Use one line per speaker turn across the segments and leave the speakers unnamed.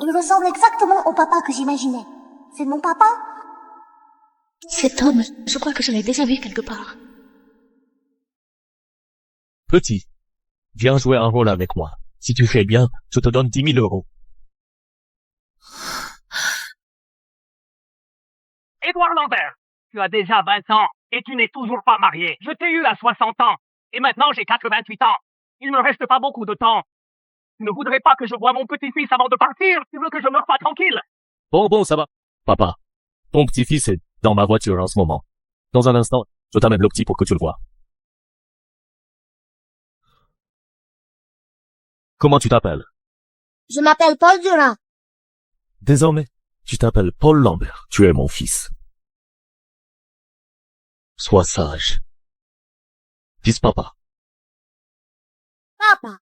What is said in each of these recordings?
Il ressemble exactement au papa que j'imaginais. C'est mon papa?
Cet homme, je crois que je l'ai déjà vu quelque part.
Petit, viens jouer un rôle avec moi. Si tu fais bien, je te donne 10 000 euros.
Édouard Lambert, tu as déjà 20 ans et tu n'es toujours pas marié. Je t'ai eu à 60 ans et maintenant j'ai 88 ans. Il ne me reste pas beaucoup de temps. Tu ne voudrais pas que je voie mon petit-fils avant de partir? Tu veux que je meure pas tranquille?
Bon, ça va. Papa, ton petit-fils est dans ma voiture en ce moment. Dans un instant, je t'amène le petit pour que tu le vois. Comment tu t'appelles?
Je m'appelle Paul Durand.
Désormais, tu t'appelles Paul Lambert. Tu es mon fils. Sois sage. Dis papa.
Papa.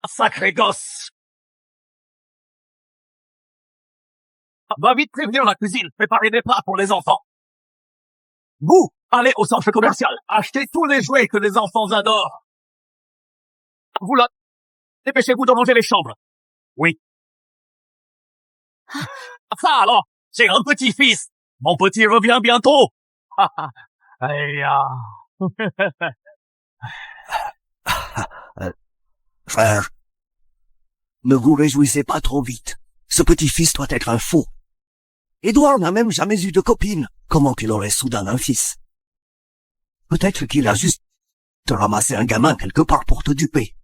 Sacré gosse! Va vite prévenir la cuisine, préparer des plats pour les enfants. Vous, allez au centre commercial, achetez tous les jouets que les enfants adorent. Vous là, dépêchez-vous de ranger les chambres. Oui. Ça alors, j'ai un petit-fils. Mon petit revient bientôt. Aïe,
Frère, ne vous réjouissez pas trop vite. Ce petit-fils doit être un fou. Édouard n'a même jamais eu de copine. Comment qu'il aurait soudain un fils? Peut-être qu'il a juste ramassé un gamin quelque part pour te duper.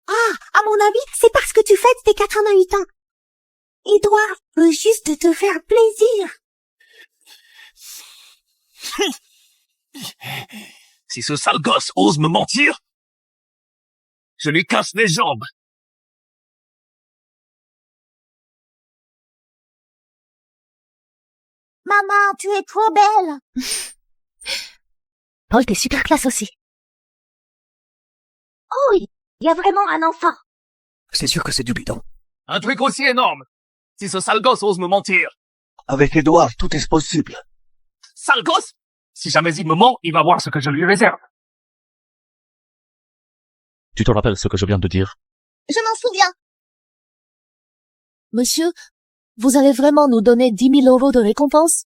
Ah, à mon avis, c'est parce que tu fêtes tes 88 ans. Édouard veut juste te faire plaisir.
si ce sale gosse ose me mentir, je lui casse les jambes.
Maman, tu es trop belle.
Paul, t'es super classe aussi.
Oh, il y a vraiment un enfant.
C'est sûr que c'est du bidon.
Un truc aussi énorme. Si ce sale gosse ose me mentir.
Avec Édouard, tout est possible.
Sale gosse! Si jamais il me ment, il va voir ce que je lui réserve.
Tu te rappelles ce que je viens de dire?
Je m'en souviens.
Monsieur, vous allez vraiment nous donner 10 000 euros de récompense?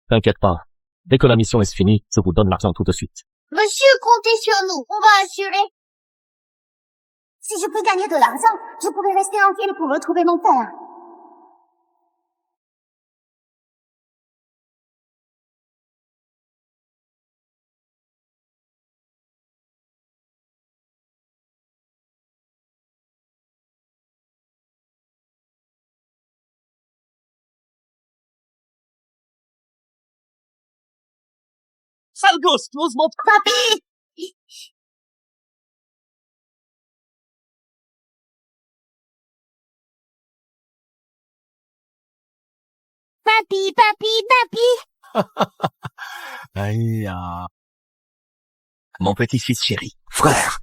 T'inquiète pas. Dès que la mission est finie, je vous donne l'argent tout de suite.
Monsieur, comptez sur nous. On va assurer. Si je peux gagner de l'argent, je pourrai rester en ville pour retrouver mon père.
Sale gosse, tu oses mentir.
Papy! Papy!
Aïe, mon petit-fils chéri. Frère,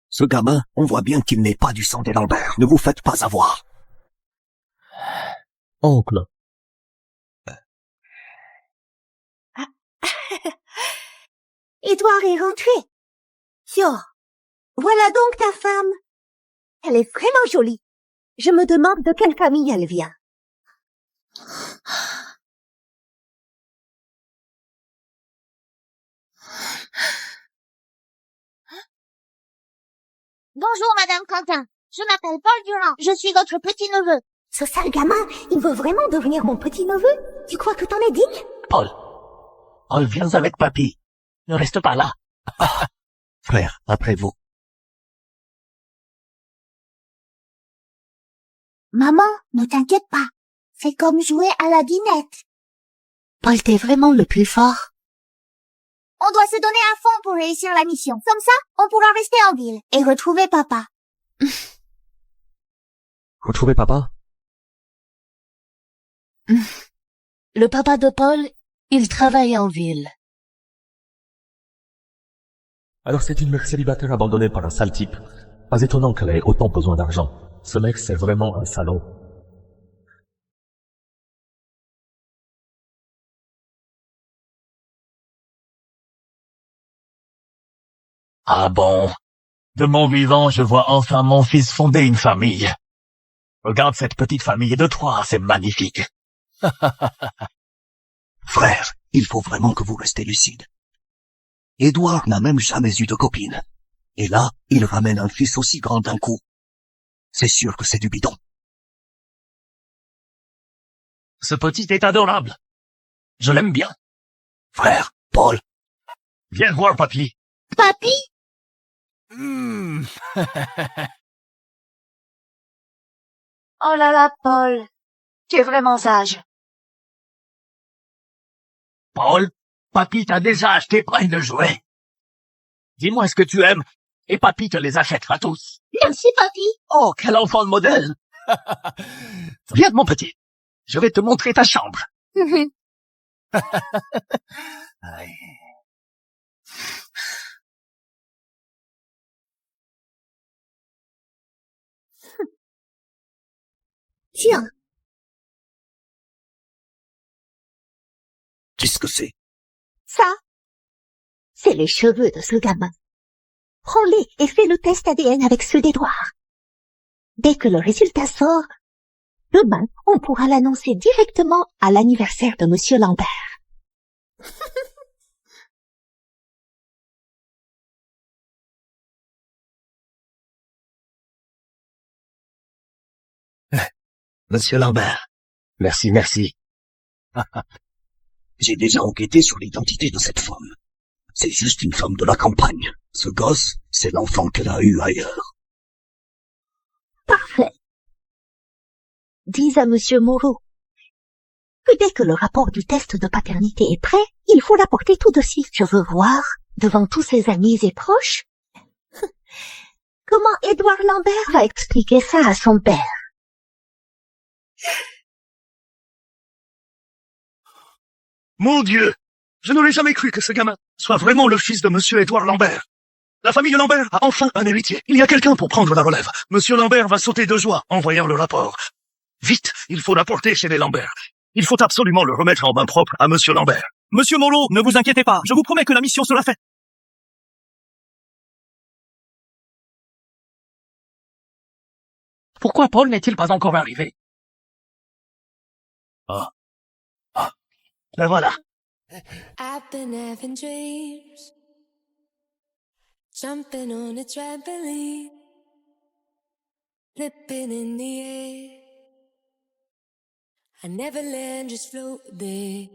ce gamin, on voit bien qu'il n'est pas du sang des Lambert. Ne vous faites pas avoir.
Oncle.
Édouard est rentré. Yo, voilà donc ta femme. Elle est vraiment jolie. Je me demande de quelle famille elle vient. Bonjour, Madame Quentin. Je m'appelle Paul Durand. Je suis votre petit-neveu. Ce sale gamin, il veut vraiment devenir mon petit-neveu? Tu crois que t'en es digne?
Paul, viens avec papy. Ne reste pas là. Frère, après vous.
Maman, ne t'inquiète pas. C'est comme jouer à la dinette.
Paul, t'es vraiment le plus fort.
On doit se donner à fond pour réussir la mission. Comme ça, on pourra rester en ville et retrouver papa.
Retrouvez papa?
Le papa de Paul, il travaille en ville.
Alors c'est une mère célibataire abandonnée par un sale type. Pas étonnant qu'elle ait autant besoin d'argent. Ce mec, c'est vraiment un salaud.
Ah bon? De mon vivant, je vois enfin mon fils fonder une famille. Regarde cette petite famille de trois, c'est magnifique.
Frère, il faut vraiment que vous restez lucide. Édouard n'a même jamais eu de copine. Et là, il ramène un fils aussi grand d'un coup. C'est sûr que c'est du bidon.
Ce petit est adorable. Je l'aime bien.
Frère, Paul,
Viens voir, papy.
Papy? Oh là là, Paul. Tu es vraiment sage.
Paul, papy t'a déjà acheté plein de jouets. Dis-moi ce que tu aimes, et papy te les achètera tous.
Merci, papy.
Oh, quel enfant de modèle. Viens, mon petit. Je vais te montrer ta chambre.
Tiens,
qu'est-ce que c'est?
ça, c'est les cheveux de ce gamin. Prends-les et fais le test ADN avec ceux d'Édouard. Dès que le résultat sort, demain, on pourra l'annoncer directement à l'anniversaire de Monsieur Lambert.
Monsieur Lambert,
Merci, merci.
j'ai déjà enquêté sur l'identité de cette femme. C'est juste une femme de la campagne. Ce gosse, c'est l'enfant qu'elle a eu ailleurs.
Parfait. Dis à Monsieur Moreau que dès que le rapport du test de paternité est prêt, il faut l'apporter tout de suite. Je veux voir, devant tous ses amis et proches, comment Édouard Lambert va expliquer ça à son père.
Mon Dieu! Je n'aurais jamais cru que ce gamin soit vraiment le fils de Monsieur Édouard Lambert. La famille Lambert a enfin un héritier. Il y a quelqu'un pour prendre la relève. Monsieur Lambert va sauter de joie en voyant le rapport. Vite, il faut l'apporter chez les Lambert. Il faut absolument le remettre en main propre à Monsieur Lambert. Monsieur Moreau, ne vous inquiétez pas. Je vous promets que la mission sera faite. Pourquoi Paul n'est-il pas encore arrivé? Ben voilà.
I've been having dreams, jumping on a trampoline, flipping in the air. I never land, just float there.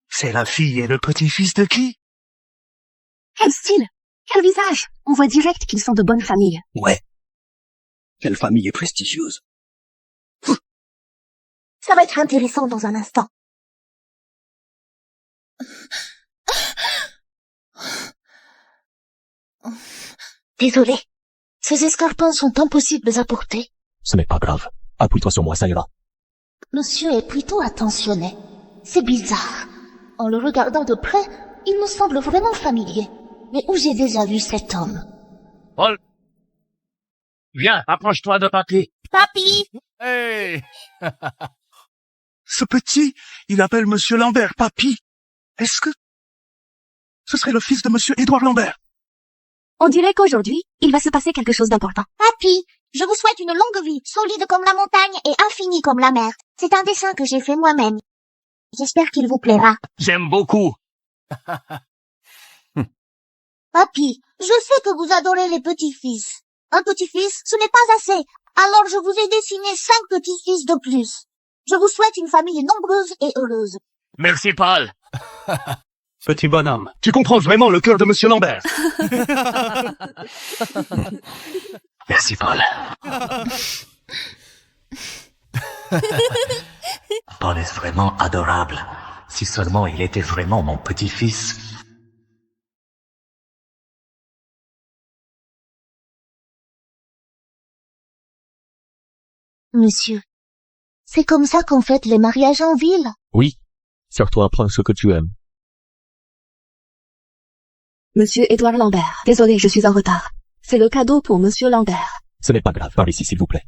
C'est la fille et le petit-fils de qui?
Quel style! Quel visage! On voit direct qu'ils sont de bonne famille.
Ouais. Quelle famille prestigieuse.
Ça va être intéressant dans un instant.
Désolé. Ces escarpins sont impossibles à porter.
Ce n'est pas grave. Appuie-toi sur moi, ça ira.
Monsieur est plutôt attentionné. C'est bizarre. En le regardant de près, il me semble vraiment familier. Mais où j'ai déjà vu cet homme?
Paul. Viens, approche-toi de papy.
Papy!
Hey! Ce petit, il appelle Monsieur Lambert papy. Est-ce que ce serait le fils de Monsieur Édouard Lambert?
On dirait qu'aujourd'hui, il va se passer quelque chose d'important.
Papy, je vous souhaite une longue vie, solide comme la montagne et infinie comme la mer. C'est un dessin que j'ai fait moi-même. J'espère qu'il vous plaira.
J'aime beaucoup.
Papy, je sais que vous adorez les petits-fils. Un petit-fils, ce n'est pas assez. Alors je vous ai dessiné 5 petits-fils de plus. Je vous souhaite une famille nombreuse et heureuse.
Merci, Paul. Petit bonhomme. Tu comprends vraiment le cœur de Monsieur Lambert. Merci, Paul.
Paul est vraiment adorable. Si seulement il était vraiment mon petit-fils.
Monsieur, c'est comme ça qu'on fête les mariages en ville.
Oui. Surtout apprends ce que tu aimes.
Monsieur Édouard Lambert. Désolé, je suis en retard. C'est le cadeau pour Monsieur Lambert.
Ce n'est pas grave. Par ici, s'il vous plaît.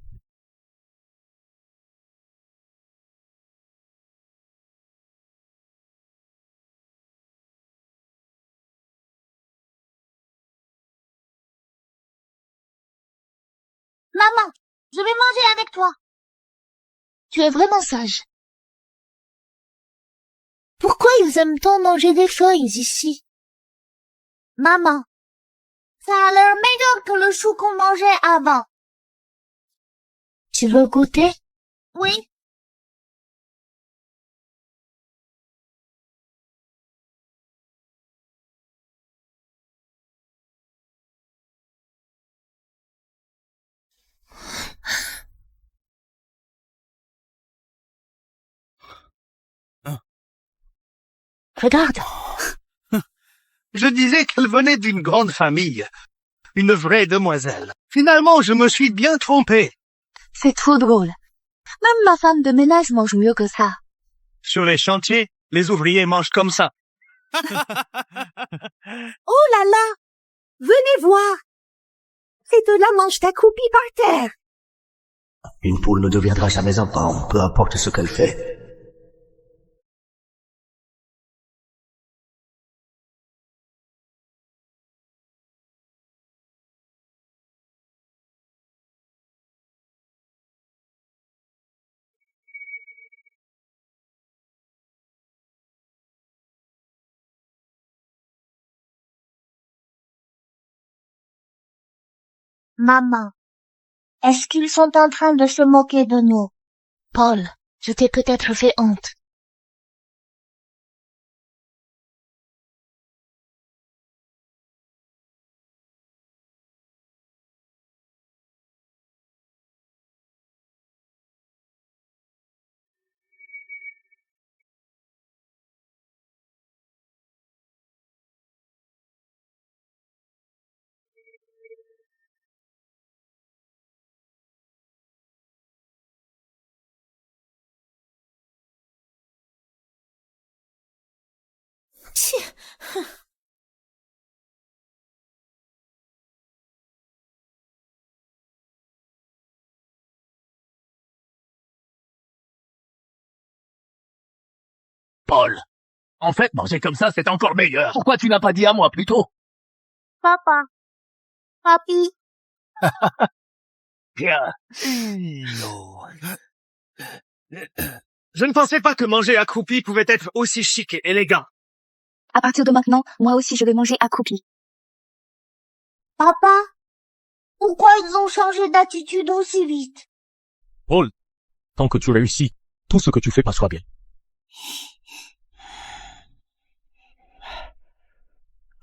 Maman, je vais manger avec toi. Tu es vraiment sage. Pourquoi ils aiment tant manger des feuilles ici? Maman, ça a l'air meilleur que le chou qu'on mangeait avant. Tu veux goûter? Oui. Regarde.
Je disais qu'elle venait d'une grande famille. Une vraie demoiselle. Finalement, je me suis bien trompé.
C'est trop drôle. Même ma femme de ménage mange mieux que ça.
Sur les chantiers, les ouvriers mangent comme ça.
Oh là là! Venez voir! Ces deux-là mangent accroupis par terre.
Une poule ne deviendra jamais un paon, peu importe ce qu'elle fait.
Maman, est-ce qu'ils sont en train de se moquer de nous? Paul, je t'ai peut-être fait honte.
Paul, en fait, manger comme ça, c'est encore meilleur. Pourquoi tu n'as pas dit à moi plus tôt?
Papa. Papi.
Bien.
Je ne pensais pas que manger accroupi pouvait être aussi chic et élégant.
À partir de maintenant, moi aussi je vais manger accroupi. Papa, pourquoi ils ont changé d'attitude aussi vite?
Paul, tant que tu réussis, tout ce que tu fais passera bien.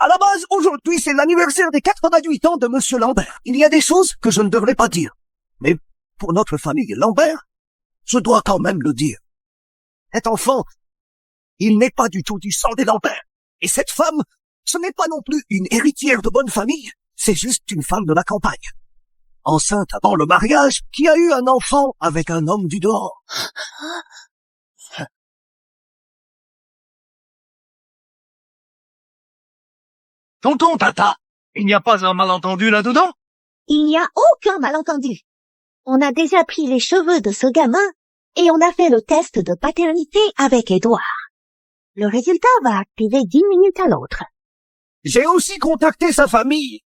À la base, aujourd'hui, c'est l'anniversaire des 88 ans de Monsieur Lambert. Il y a des choses que je ne devrais pas dire. Mais pour notre famille Lambert, je dois quand même le dire. Cet enfant, il n'est pas du tout du sang des Lambert. Et cette femme, ce n'est pas non plus une héritière de bonne famille, c'est juste une femme de la campagne. Enceinte avant le mariage, qui a eu un enfant avec un homme du dehors.
Tonton Tata, il n'y a pas un malentendu là-dedans?
Il n'y a aucun malentendu. On a déjà pris les cheveux de ce gamin et on a fait le test de paternité avec Édouard. Le résultat va arriver 10 minutes à l'autre.
J'ai aussi contacté sa famille.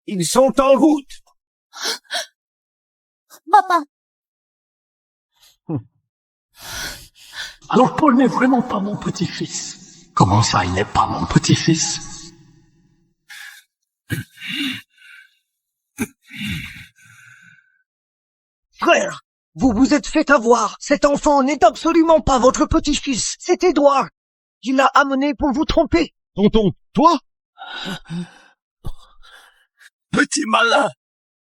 Ils sont en route.
Papa.
Alors Paul n'est vraiment pas mon petit-fils. Comment ça, il n'est pas mon petit-fils?
Frère, vous vous êtes fait avoir. Cet enfant n'est absolument pas votre petit-fils. C'est Édouard. Il l'a amené pour vous tromper.
Tonton, toi?
Petit malin.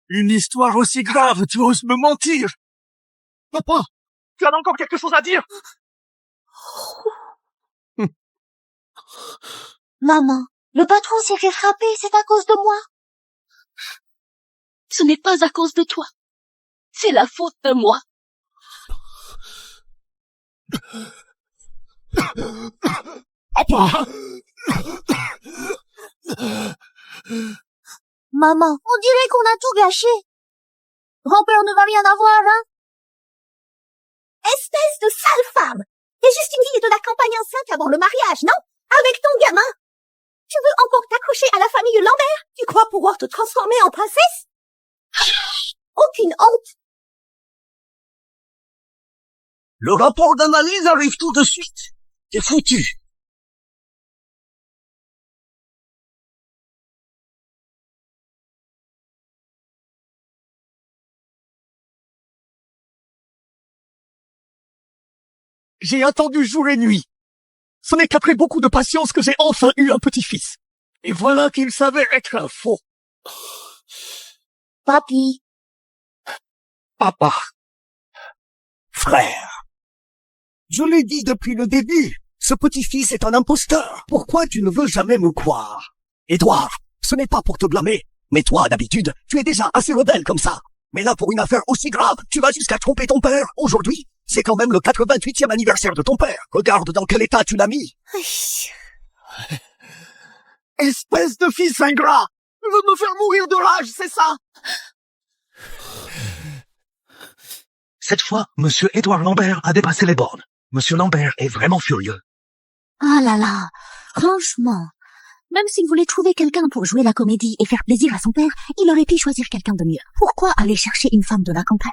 Une histoire aussi grave, tu oses me mentir. Papa, tu as encore quelque chose à dire?
Maman, le patron s'est fait frapper, c'est à cause de moi. Ce n'est pas à cause de toi. C'est la faute de moi.
Papa!
Maman, on dirait qu'on a tout gâché. Grand-père ne va rien avoir, hein?
Espèce de sale femme! T'es juste une fille de la campagne enceinte avant le mariage, non? Avec ton gamin! Tu veux encore t'accrocher à la famille Lambert? Tu crois pouvoir te transformer en princesse? Aucune honte.
Le rapport d'analyse arrive tout de suite. T'es foutu.
J'ai attendu jour et nuit. Ce n'est qu'après beaucoup de patience que j'ai enfin eu un petit-fils. Et voilà qu'il s'avère être un faux.
Papy.
Papa. Frère. Je l'ai dit depuis le début. Ce petit-fils est un imposteur. Pourquoi tu ne veux jamais me croire? Édouard, ce n'est pas pour te blâmer. Mais toi, d'habitude, tu es déjà assez rebelle comme ça. Mais là, pour une affaire aussi grave, tu vas jusqu'à tromper ton père. Aujourd'hui, c'est quand même le 88e anniversaire de ton père. Regarde dans quel état tu l'as mis. Espèce de fils ingrat! Tu veux me faire mourir de rage, c'est ça?
Cette fois, Monsieur Édouard Lambert a dépassé les bornes. Monsieur Lambert est vraiment furieux.
Ah là là, franchement, même s'il voulait trouver quelqu'un pour jouer la comédie et faire plaisir à son père, il aurait pu choisir quelqu'un de mieux. Pourquoi aller chercher une femme de la campagne?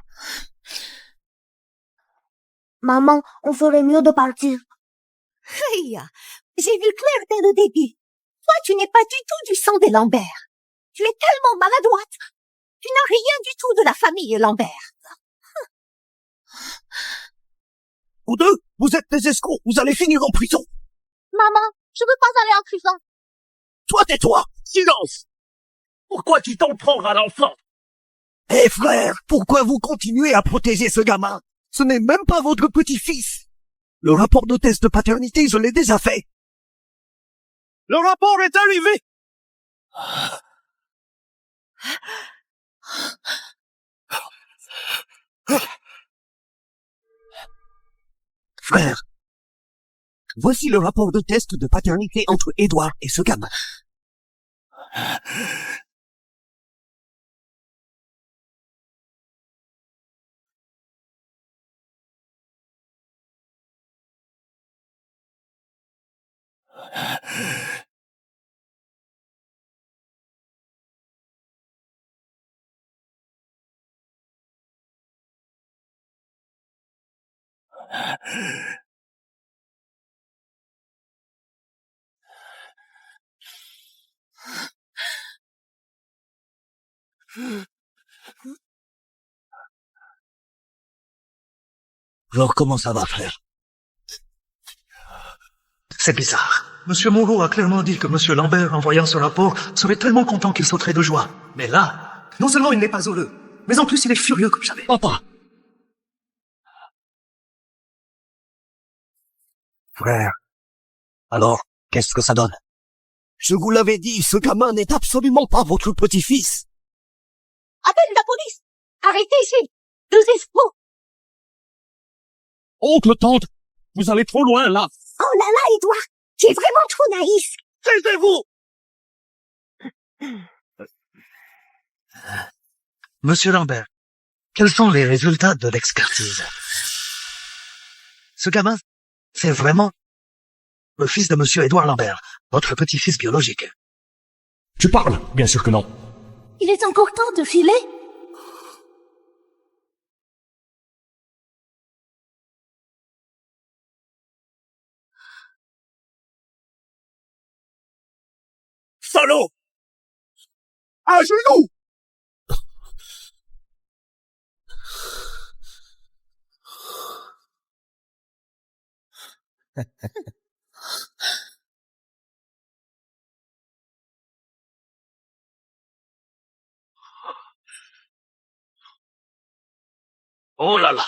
Maman, on ferait mieux de partir. Hey, j'ai vu clair dès le début. Toi, tu n'es pas du tout du sang des Lambert. Tu es tellement maladroite. Tu n'as rien du tout de la famille Lambert.
Vous deux, vous êtes des escrocs. Vous allez finir en prison.
Maman, je veux pas aller en prison.
Toi, tais-toi.
Silence! Pourquoi tu t'en prends à l'enfant?
Eh frère, pourquoi vous continuez à protéger ce gamin? Ce n'est même pas votre petit-fils. Le rapport de test de paternité, je l'ai déjà fait.
Le rapport est arrivé!
Frère, voici le rapport de test de paternité entre Édouard et ce gamin. Alors comment ça va, frère?
C'est bizarre. Monsieur Moreau a clairement dit que Monsieur Lambert, en voyant ce rapport, serait tellement content qu'il sauterait de joie. Mais là, non seulement il n'est pas heureux, mais en plus il est furieux comme jamais.
Papa! Frère, alors, qu'est-ce que ça donne? Je vous l'avais dit, ce gamin n'est absolument pas votre petit-fils.
Appelle la police. Arrêtez ces deux escrocs.
Oncle, tante, vous allez trop loin, là.
Oh là là, Édouard, tu es vraiment trop naïf.
Taisez-vous!
Monsieur Lambert, quels sont les résultats de l'expertise? Ce gamin, c'est vraiment le fils de Monsieur Édouard Lambert, votre petit-fils biologique.
Tu parles? Bien sûr que non.
Il est encore temps de filer.
Salaud! À genoux! Oh là là!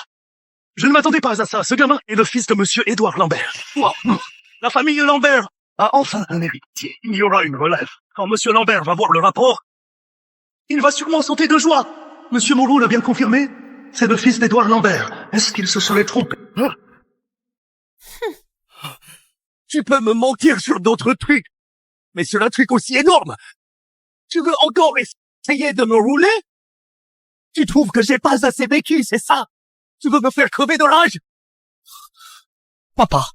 Je ne m'attendais pas à ça. Ce gamin est le fils de Monsieur Édouard Lambert. Wow. La famille Lambert a enfin un héritier. Il y aura une relève. Quand Monsieur Lambert va voir le rapport, il va sûrement sauter de joie. Monsieur Moreau l'a bien confirmé. C'est le fils d'Édouard Lambert. Est-ce qu'il se serait trompé? Tu peux me mentir sur d'autres trucs, mais sur un truc aussi énorme. Tu veux encore essayer de me rouler? Tu trouves que j'ai pas assez vécu, c'est ça? Tu veux me faire crever de rage?
Papa,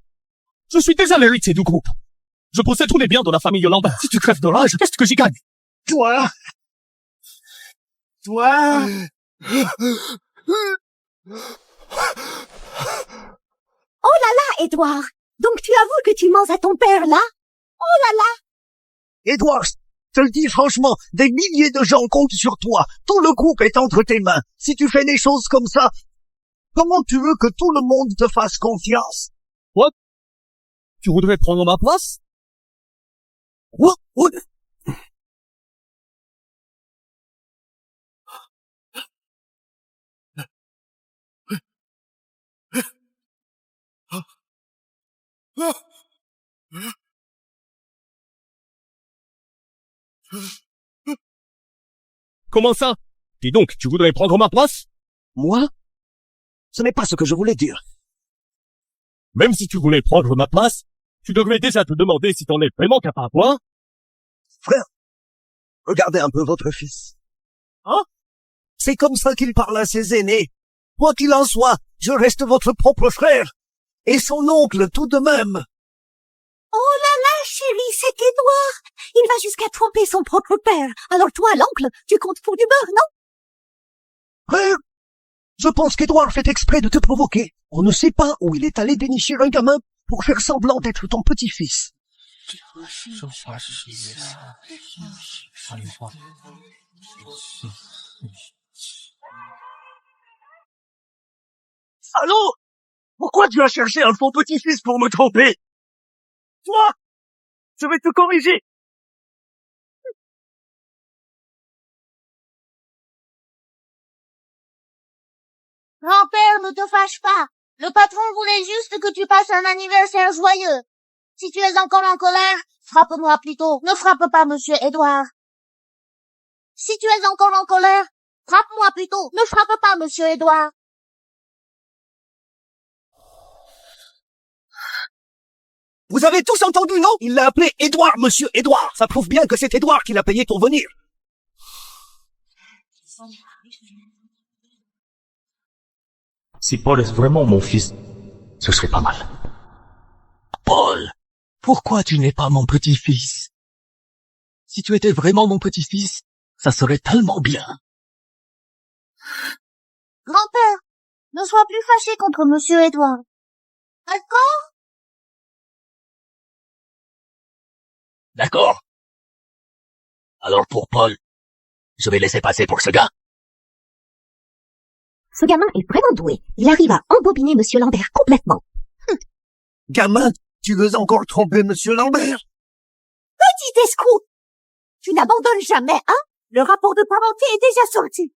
je suis déjà l'héritier du groupe. Je possède tous les biens de la famille Lambert.
Si tu crèves de rage,
Qu'est-ce que j'y gagne?
toi,
Toi,
Oh là là, Édouard! Donc tu avoues que tu mens à ton père, là? Oh là là!
Edouard, je te le dis franchement, des milliers de gens comptent sur toi. Tout le groupe est entre tes mains. Si tu fais des choses comme ça, comment tu veux que tout le monde te fasse confiance?
Tu voudrais prendre ma place?
What? What?
Comment ça? Dis donc, tu voudrais prendre ma place?
Moi? Ce n'est pas ce que je voulais dire.
Même si tu voulais prendre ma place, tu devrais déjà te demander si t'en es vraiment capable, hein?
Frère, regardez un peu votre fils.
Hein?
C'est comme ça qu'il parle à ses aînés. Quoi qu'il en soit, je reste votre propre frère. Et son oncle tout de même.
Oh là là, chérie, c'est Édouard! Il va jusqu'à tromper son propre père. Alors toi, l'oncle, tu comptes pour du beurre, non?
Frère, je pense qu'Edouard fait exprès de te provoquer. On ne sait pas où il est allé dénicher un gamin pour faire semblant d'être ton petit-fils.
allô? Pourquoi tu as cherché un faux petit-fils pour me tromper? Toi, je vais te corriger.
Grand-père, ne te fâche pas. Le patron voulait juste que tu passes un anniversaire joyeux. Si tu es encore en colère, frappe-moi plutôt. Ne frappe pas monsieur Édouard. Si tu es encore en colère, frappe-moi plutôt. Ne frappe pas monsieur Édouard.
Vous avez tous entendu, non? Il l'a appelé Édouard, monsieur Édouard. Ça prouve bien que c'est Édouard qui l'a payé pour venir.
Si Paul est vraiment mon fils, ce serait pas mal.
Paul, pourquoi tu n'es pas mon petit-fils? Si tu étais vraiment mon petit-fils, ça serait tellement bien.
Grand-père, ne sois plus fâché contre monsieur Édouard. D'accord?
D'accord. Alors pour Paul, je vais laisser passer pour ce gars.
Ce gamin est vraiment doué. Il arrive à embobiner monsieur Lambert complètement.
Gamin, tu veux encore tromper monsieur Lambert?
Petit escroc! Tu n'abandonnes jamais, hein? Le rapport de parenté est déjà sorti.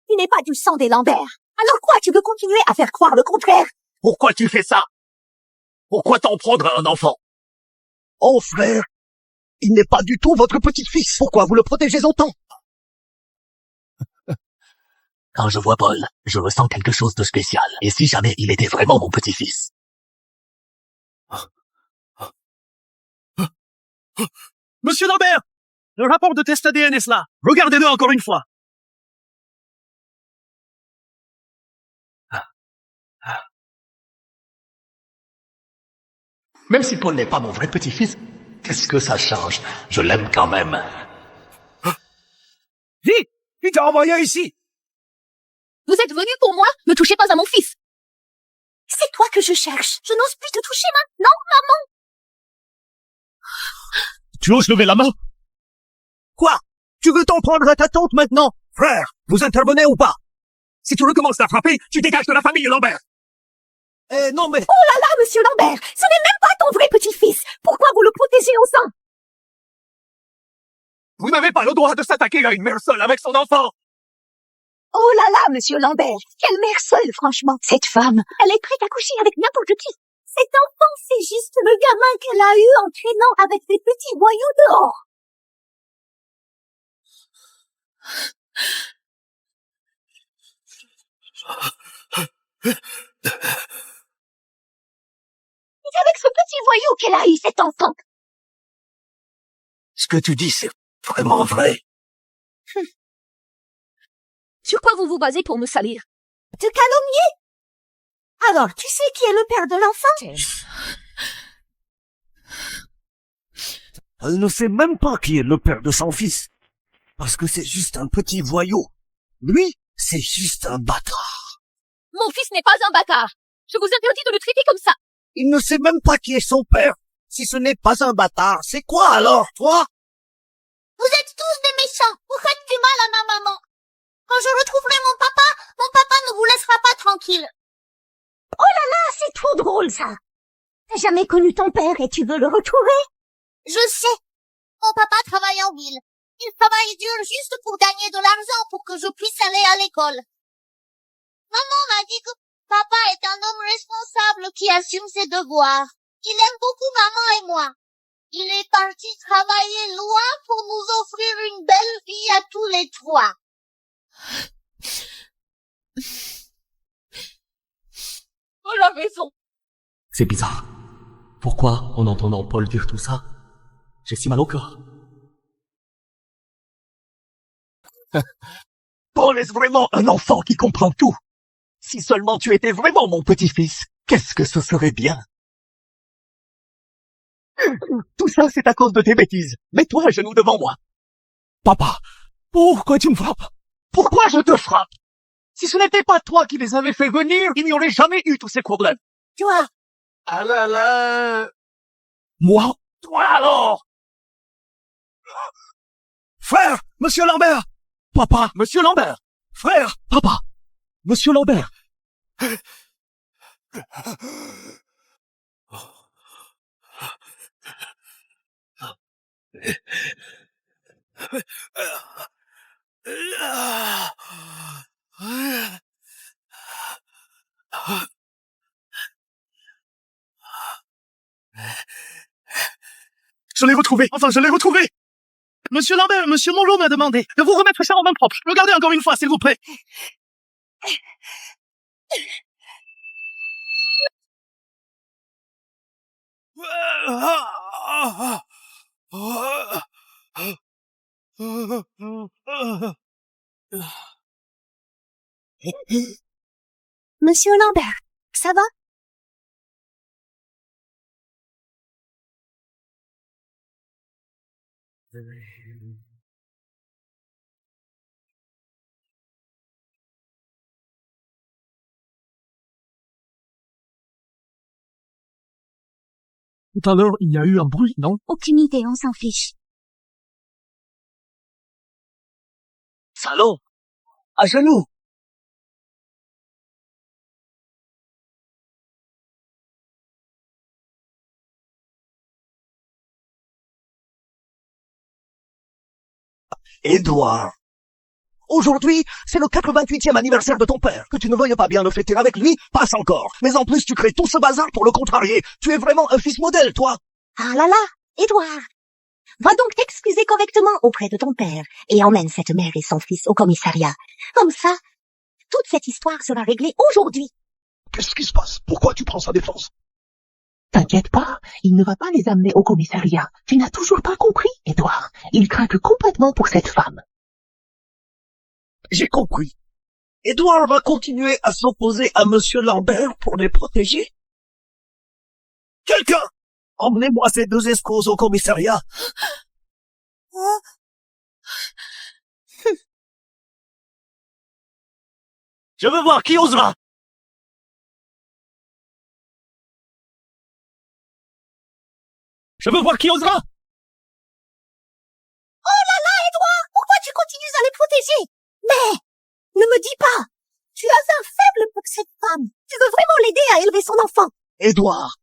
Tu n'es pas du sang des Lambert. Alors quoi, tu veux continuer à faire croire le contraire?
Pourquoi tu fais ça? Pourquoi t'en prendre à un enfant?
Oh frère, il n'est pas du tout votre petit-fils. Pourquoi vous le protégez autant?
Quand je vois Paul, je ressens quelque chose de spécial. Et si jamais il était vraiment mon petit-fils? Monsieur Lambert! Le rapport de test ADN est là. Regardez-le encore une fois. Même si Paul n'est pas mon vrai petit-fils, qu'est-ce que ça change? Je l'aime quand même.
Dis, qui t'a envoyé ici?
Vous êtes venu pour moi? Ne touchez pas à mon fils.
C'est toi que je cherche. Je n'ose plus te toucher maintenant, maman.
Tu oses lever la main?
Quoi? Tu veux t'en prendre à ta tante maintenant? Frère, vous intervenez ou pas?
Si tu recommences à frapper, tu dégages de la famille Lambert.
Non mais...
Oh là là, monsieur Lambert, ce n'est même pas ton vrai petit-fils. Pourquoi vous le protégez au sang?
Vous n'avez pas le droit de s'attaquer à une mère seule avec son enfant.
Oh là là, monsieur Lambert, quelle mère seule, franchement. Cette femme, elle est prête à coucher avec n'importe qui. Cet enfant, c'est juste le gamin qu'elle a eu en traînant avec des petits voyous dehors. C'est avec ce petit voyou qu'elle a eu cet enfant.
Ce que tu dis, c'est vraiment vrai.
Sur quoi vous vous basez pour me salir?
Te calomnier? Alors, tu sais qui est le père de l'enfant?
Elle ne sait même pas qui est le père de son fils. Parce que c'est juste un petit voyou. Lui, c'est juste un bâtard.
Mon fils n'est pas un bâtard. Je vous interdis de le traiter comme ça.
Il ne sait même pas qui est son père. Si ce n'est pas un bâtard, c'est quoi alors, toi?
Vous êtes tous des méchants. Vous faites du mal à ma maman. Quand je retrouverai mon papa ne vous laissera pas tranquille.
Ah, c'est trop drôle, ça. T'as jamais connu ton père et tu veux le retrouver?
Je sais. Mon papa travaille en ville. Il travaille dur juste pour gagner de l'argent pour que je puisse aller à l'école. Maman m'a dit que papa est un homme responsable qui assume ses devoirs. Il aime beaucoup maman et moi. Il est parti travailler loin pour nous offrir une belle vie à tous les trois. Elle a raison.
C'est bizarre. Pourquoi, en entendant Paul dire tout ça, j'ai si mal au cœur?
Paul est vraiment un enfant qui comprend tout. Si seulement tu étais vraiment mon petit-fils, qu'est-ce que ce serait bien. Tout ça, c'est à cause de tes bêtises. Mets-toi à genoux devant moi. Papa, pourquoi tu me frappes? Pourquoi je te frappe? Si ce n'était pas toi qui les avais fait venir, il n'y aurait jamais eu tous ces problèmes.
Toi,
Ah là là. Moi? Toi alors?
Frère, Monsieur Lambert!
Papa, Monsieur Lambert.
Frère!
Papa, Monsieur Lambert.
Je l'ai retrouvé. Enfin, je l'ai retrouvé. Monsieur Lambert, Monsieur Mongeau m'a demandé de vous remettre ça en main propre. Regardez encore une fois, s'il vous plaît.
Monsieur Lambert, ça va?
Tout à l'heure, il y a eu un bruit, non?
Aucune idée, on s'en fiche.
Salaud! À genoux! Édouard! Aujourd'hui, c'est le 88e anniversaire de ton père. Que tu ne veuilles pas bien le fêter avec lui, passe encore. Mais en plus, tu crées tout ce bazar pour le contrarier. Tu es vraiment un fils modèle, toi.
Ah là là, Édouard. Va donc t'excuser correctement auprès de ton père et emmène cette mère et son fils au commissariat. Comme ça, toute cette histoire sera réglée aujourd'hui.
Qu'est-ce qui se passe? Pourquoi tu prends sa défense?
T'inquiète pas, il ne va pas les amener au commissariat. Tu n'as toujours pas compris, Édouard. Il craque complètement pour cette femme.
J'ai compris. Édouard va continuer à s'opposer à Monsieur Lambert pour les protéger. Quelqu'un! Emmenez-moi ces deux escrocs au commissariat.
Je veux voir qui osera. Je veux voir qui osera.
Pourquoi tu continues à les protéger? Mais, ne me dis pas! Tu as un faible pour cette femme. Tu veux vraiment l'aider à élever son enfant.
Édouard,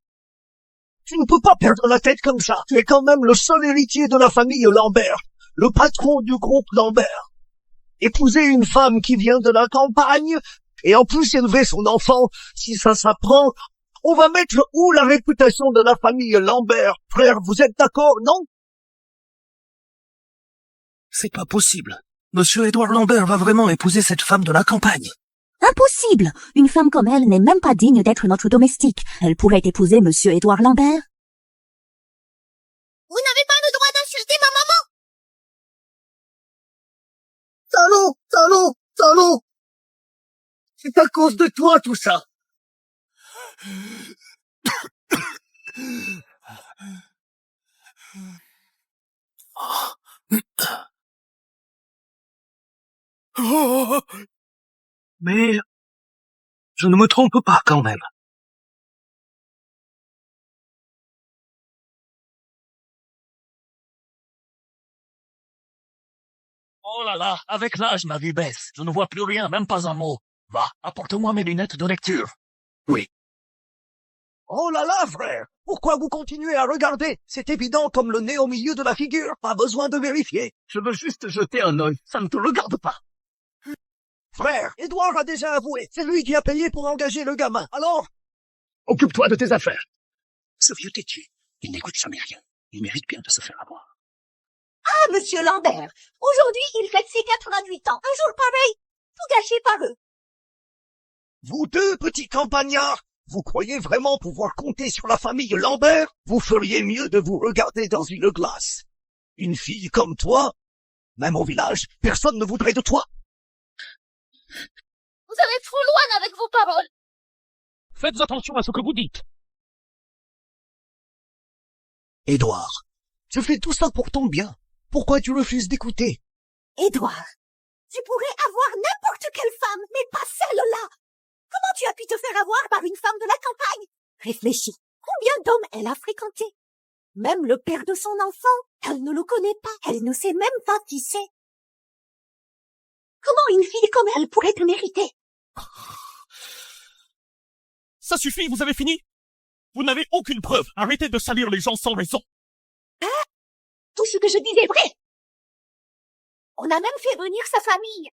tu ne peux pas perdre la tête comme ça. Tu es quand même le seul héritier de la famille Lambert, le patron du groupe Lambert. Épouser une femme qui vient de la campagne, et en plus élever son enfant, si ça s'apprend, on va mettre où la réputation de la famille Lambert? Frère, vous êtes d'accord, non?
C'est pas possible. Monsieur Édouard Lambert va vraiment épouser cette femme de la campagne.
Impossible! Une femme comme elle n'est même pas digne d'être notre domestique. Elle pourrait épouser Monsieur Édouard Lambert.
Vous n'avez pas le droit d'insulter ma maman.
Salaud, salaud, salaud! C'est à cause de toi tout ça.
Mais je ne me trompe pas quand même.
Oh là là, avec l'âge, ma vue baisse. Je ne vois plus rien, même pas un mot. Va, apporte-moi mes lunettes de lecture.
Oh là là, frère! Pourquoi vous continuez à regarder? C'est évident comme le nez au milieu de la figure. Pas besoin de vérifier.
Je veux juste jeter un œil. Ça ne te regarde pas.
Frère, Edouard a déjà avoué. C'est lui qui a payé pour engager le gamin. Alors?
Occupe-toi de tes affaires. Ce vieux têtu, il n'écoute jamais rien. Il mérite bien de se faire avoir.
Ah, monsieur Lambert, aujourd'hui, il fête ses 88 ans. Un jour pareil, tout gâché par eux.
Vous deux petits campagnards, vous croyez vraiment pouvoir compter sur la famille Lambert? Vous feriez mieux de vous regarder dans une glace. Une fille comme toi, même au village, personne ne voudrait de toi.
Vous allez trop loin avec vos paroles.
Faites attention à ce que vous dites.
Édouard, je fais tout ça pour ton bien. Pourquoi tu refuses d'écouter?
Édouard, tu pourrais avoir n'importe quelle femme, mais pas celle-là. Comment tu as pu te faire avoir par une femme de la campagne? Réfléchis. Combien d'hommes elle a fréquenté? Même le père de son enfant, elle ne le connaît pas. Elle ne sait même pas qui c'est. Comment une fille comme elle pourrait te mériter?
Ça suffit, vous avez fini? Vous n'avez aucune preuve. Arrêtez de salir les gens sans raison.
Tout ce que je dis est vrai. On a même fait venir sa famille.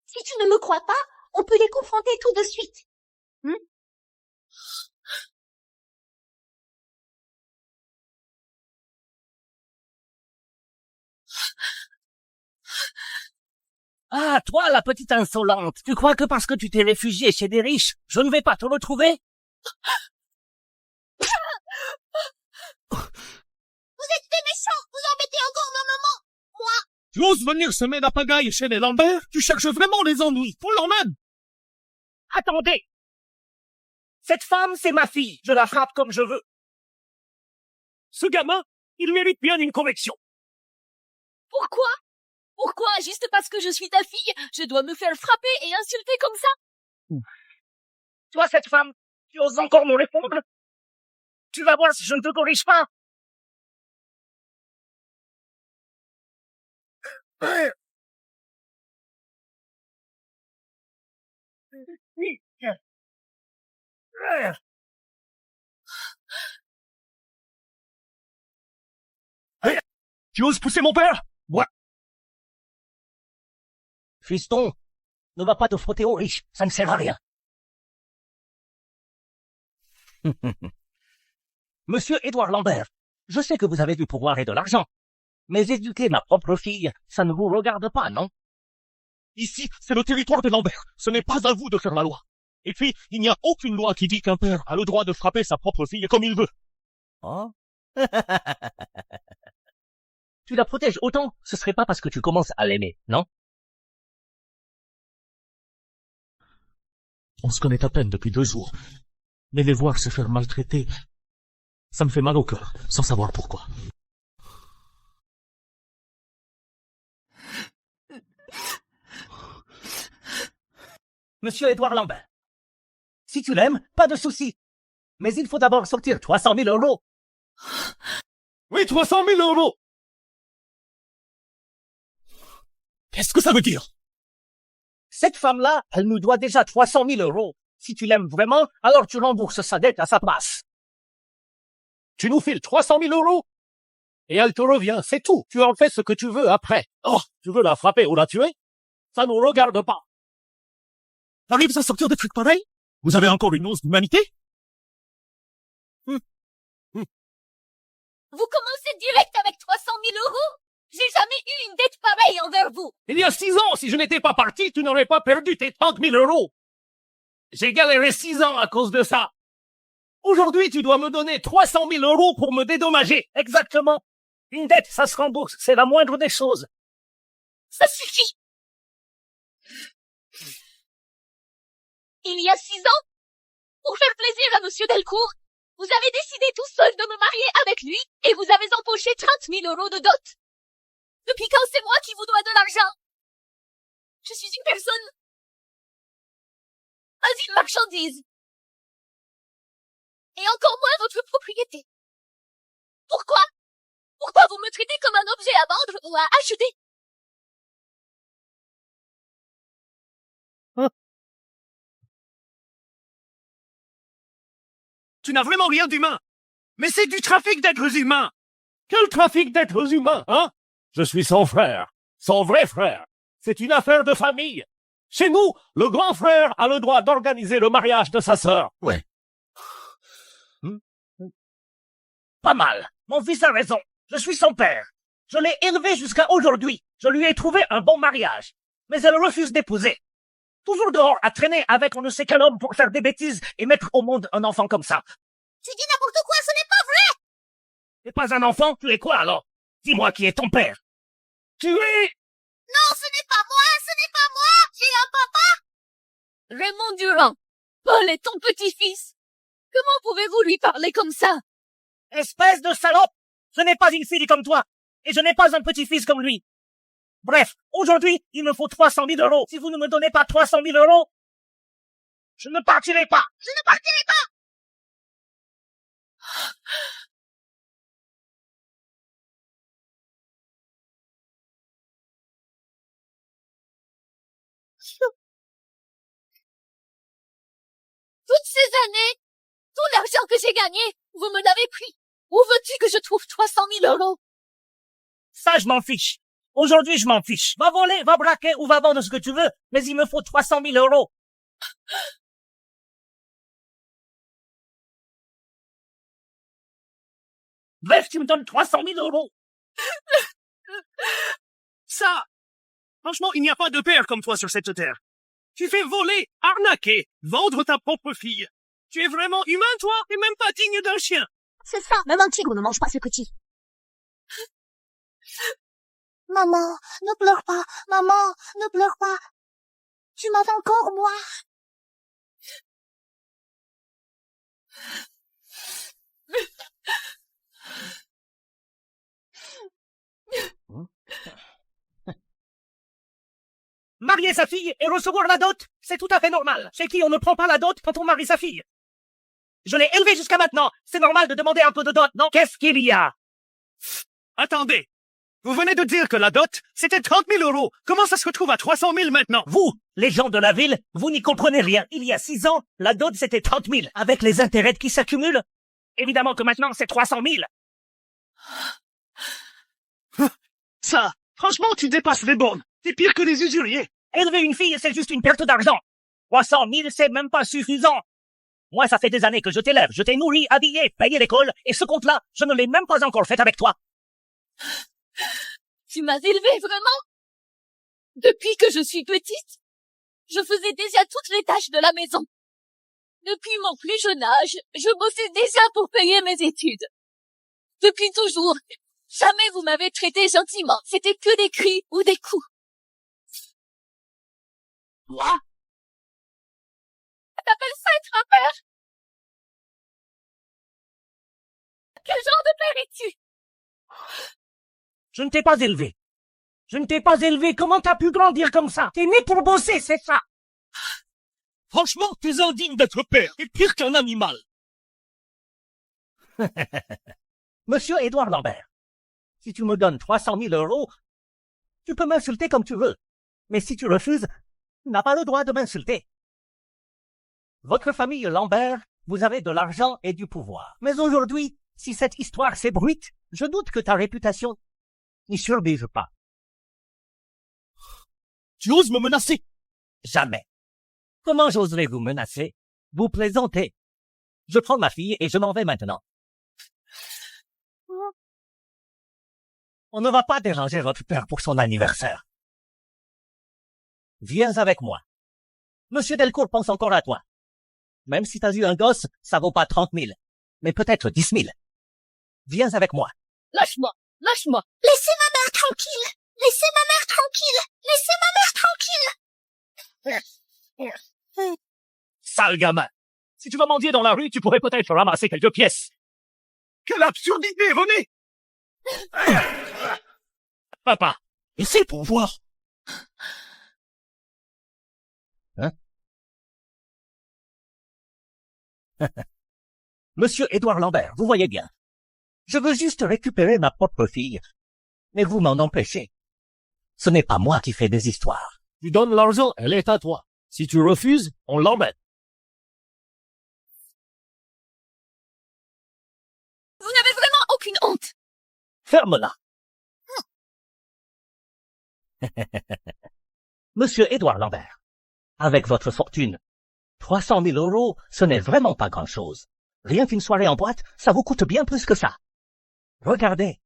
Si tu ne me crois pas, on peut les confronter tout de suite.
Ah, toi, la petite insolente, tu crois que parce que tu t'es réfugiée chez des riches, je ne vais pas te retrouver?
Vous êtes des méchants. Vous embêtez encore ma maman.
Tu oses venir semer la pagaille chez les Lambert? Tu cherches vraiment les ennuis, pour l'emmène.
Attendez! Cette femme, c'est ma fille. Je la frappe comme je veux. Ce gamin, il mérite bien une correction.
Pourquoi? Pourquoi, juste parce que je suis ta fille, je dois me faire frapper et insulter comme ça?
Toi, cette femme, tu oses encore me répondre? Tu vas voir si je ne te corrige pas.
Tu oses pousser mon père?
Ouais. Fiston, ne va pas te frotter aux riches, ça ne sert à rien. Monsieur Édouard Lambert, je sais que vous avez du pouvoir et de l'argent, mais éduquer ma propre fille, ça ne vous regarde pas, non?
Ici, c'est le territoire des Lambert. Ce n'est pas à vous de faire la loi. Et puis, il n'y a aucune loi qui dit qu'un père a le droit de frapper sa propre fille comme il veut.
Oh. Tu la protèges autant, ce serait pas parce que tu commences à l'aimer, non?
On se connaît à peine depuis 2 jours. Mais les voir se faire maltraiter, ça me fait mal au cœur, sans savoir pourquoi.
Monsieur Édouard Lambert, si tu l'aimes, pas de souci. Mais il faut d'abord sortir 300 000 euros.
Oui, 300 000 euros! Qu'est-ce que ça veut dire?
Cette femme-là, elle nous doit déjà 300 000 euros. Si tu l'aimes vraiment, alors tu rembourses sa dette à sa place. Tu nous files 300 000 euros et elle te revient, c'est tout. Tu en fais ce que tu veux après. Oh, tu veux la frapper ou la tuer? Ça nous regarde pas.
T'arrives à sortir des trucs pareils? Vous avez encore une once d'humanité?
Vous commencez direct avec 300 000 euros? J'ai jamais eu une dette pareille envers vous.
Il y a 6 ans, si je n'étais pas parti, tu n'aurais pas perdu tes 30 000 euros. J'ai galéré 6 ans à cause de ça. Aujourd'hui, tu dois me donner 300 000 euros pour me dédommager. Exactement. Une dette, ça se rembourse. C'est la moindre des choses.
Ça suffit. Il y a 6 ans, pour faire plaisir à Monsieur Delcourt, vous avez décidé tout seul de me marier avec lui et vous avez empoché 30 000 euros de dot. Depuis quand c'est moi qui vous dois de l'argent? Je suis une personne une marchandise. Et encore moins votre propriété. Pourquoi? Pourquoi vous me traitez comme un objet à vendre ou à acheter?
Tu n'as vraiment rien d'humain. Mais c'est du trafic d'êtres humains. Quel trafic d'êtres humains, hein? Je suis son frère. Son vrai frère. C'est une affaire de famille. Chez nous, le grand frère a le droit d'organiser le mariage de sa sœur.
Ouais.
Pas mal. Mon fils a raison. Je suis son père. Je l'ai élevé jusqu'à aujourd'hui. Je lui ai trouvé un bon mariage. Mais elle refuse d'épouser. Toujours dehors à traîner avec on ne sait quel homme pour faire des bêtises et mettre au monde un enfant comme ça.
Tu dis n'importe quoi, ce n'est pas vrai!
T'es pas un enfant, tu es quoi alors? Dis-moi qui est ton père.
Tu es...
Non, ce n'est pas moi, ce n'est pas moi! J'ai un papa! Raymond Durand, Paul est ton petit-fils. Comment pouvez-vous lui parler comme ça?
Espèce de salope! Je n'ai pas une fille comme toi. Et je n'ai pas un petit-fils comme lui. Bref, aujourd'hui, il me faut 300 000 euros. Si vous ne me donnez pas 300 000 euros, je ne partirai pas. Je ne partirai pas!
Toutes ces années, tout l'argent que j'ai gagné, vous me l'avez pris. Où veux-tu que je trouve 300 000 euros?
Ça, je m'en fiche. Aujourd'hui, je m'en fiche. Va voler, va braquer ou va vendre ce que tu veux, mais il me faut 300 000 euros. Bref, tu me donnes 300 000 euros.
Ça! Franchement, il n'y a pas de père comme toi sur cette terre. Tu fais voler, arnaquer, vendre ta propre fille. Tu es vraiment humain, toi, et même pas digne d'un chien.
C'est ça, même un tigre ne mange pas ce petit.
Maman, ne pleure pas. Maman, ne pleure pas. Tu m'as encore, moi.
Marier sa fille et recevoir la dot, c'est tout à fait normal. Chez qui on ne prend pas la dot quand on marie sa fille. Je l'ai élevée jusqu'à maintenant. C'est normal de demander un peu de dot, non? Qu'est-ce qu'il y a?
Attendez. Vous venez de dire que la dot, c'était 30 000 euros. Comment ça se retrouve à 300 000 maintenant?
Vous, les gens de la ville, vous n'y comprenez rien. Il y a 6 ans, la dot c'était 30 000. Avec les intérêts qui s'accumulent, évidemment que maintenant c'est 300 000.
Ça, franchement, tu dépasses les bornes. T'es pire que les usuriers.
Élever une fille, c'est juste une perte d'argent. 300 000, c'est même pas suffisant. Moi, ça fait des années que je t'élève, je t'ai nourri, habillé, payé l'école, et ce compte-là, je ne l'ai même pas encore fait avec toi.
Tu m'as élevée vraiment? Depuis que je suis petite, je faisais déjà toutes les tâches de la maison. Depuis mon plus jeune âge, je bossais déjà pour payer mes études. Depuis toujours, jamais vous m'avez traité gentiment. C'était que des cris ou des coups.
Moi?
T'appelles ça être un père? Quel genre de père es-tu?
Je ne t'ai pas élevé. Je ne t'ai pas élevé. Comment t'as pu grandir comme ça? T'es né pour bosser, c'est ça.
Franchement, tu es indigne d'être père. T'es pire qu'un animal.
Monsieur Édouard Lambert, si tu me donnes 300 000 euros, tu peux m'insulter comme tu veux. Mais si tu refuses, tu n'as pas le droit de m'insulter. Votre famille Lambert, vous avez de l'argent et du pouvoir. Mais aujourd'hui, si cette histoire s'ébruite, je doute que ta réputation n'y survive pas.
Tu oses me menacer?
Jamais. Comment j'oserais vous menacer? Vous plaisantez. Je prends ma fille et je m'en vais maintenant. On ne va pas déranger votre père pour son anniversaire. Viens avec moi. Monsieur Delcourt pense encore à toi. Même si t'as eu un gosse, ça vaut pas 30 000, mais peut-être 10 000. Viens avec moi.
Lâche-moi, lâche-moi. Laissez ma mère tranquille. Laissez ma mère tranquille. Laissez ma mère tranquille.
Sale gamin. Si tu vas mendier dans la rue, tu pourrais peut-être ramasser quelques pièces. Quelle absurdité, venez! Papa, essaie pour voir.
Hein? Monsieur Édouard Lambert, vous voyez bien. Je veux juste récupérer ma propre fille. Mais vous m'en empêchez. Ce n'est pas moi qui fais des histoires.
Tu donnes l'argent, elle est à toi. Si tu refuses, on l'embête.
Vous n'avez vraiment aucune honte.
Ferme-la. Monsieur Édouard Lambert, avec votre fortune, 300 000 euros, ce n'est vraiment pas grand-chose. Rien qu'une soirée en boîte, ça vous coûte bien plus que ça. Regardez,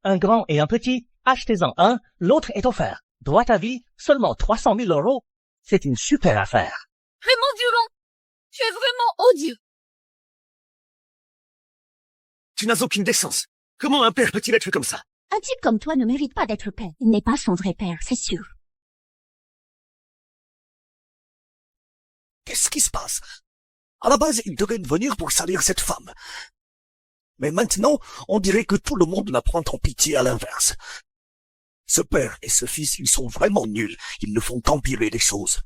un grand et un petit, achetez-en un, l'autre est offert. Droit à vie, seulement 300 000 euros. C'est une super affaire.
Raymond Durand, tu es vraiment odieux.
Tu n'as aucune décence. Comment un père peut-il être comme ça?
Un type comme toi ne mérite pas d'être père. Il n'est pas son vrai père, c'est sûr.
Qu'est-ce qui se passe? À la base, il devait venir pour salir cette femme. Mais maintenant, on dirait que tout le monde la prend en pitié à l'inverse. Ce père et ce fils, ils sont vraiment nuls. Ils ne font qu'empirer les choses.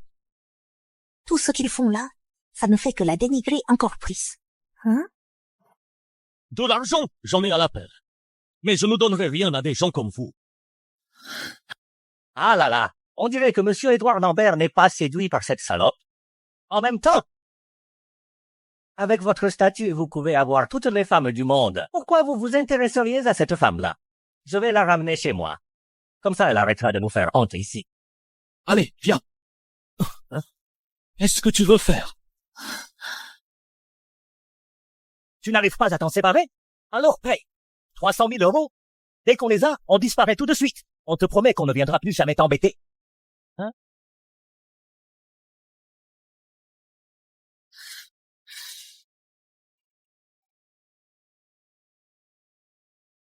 Tout ce qu'ils font là, ça ne fait que la dénigrer encore plus. Hein?
De l'argent, j'en ai à l'appel. Mais je ne donnerai rien à des gens comme vous.
Ah là là, on dirait que monsieur Édouard Lambert n'est pas séduit par cette salope. En même temps, avec votre statut, vous pouvez avoir toutes les femmes du monde. Pourquoi vous vous intéresseriez à cette femme-là? Je vais la ramener chez moi. Comme ça, elle arrêtera de nous faire honte ici.
Allez, viens. Hein? Qu'est-ce que tu veux faire?
Tu n'arrives pas à t'en séparer? Alors paye. 300 000 euros. Dès qu'on les a, on disparaît tout de suite. On te promet qu'on ne viendra plus jamais t'embêter. Hein?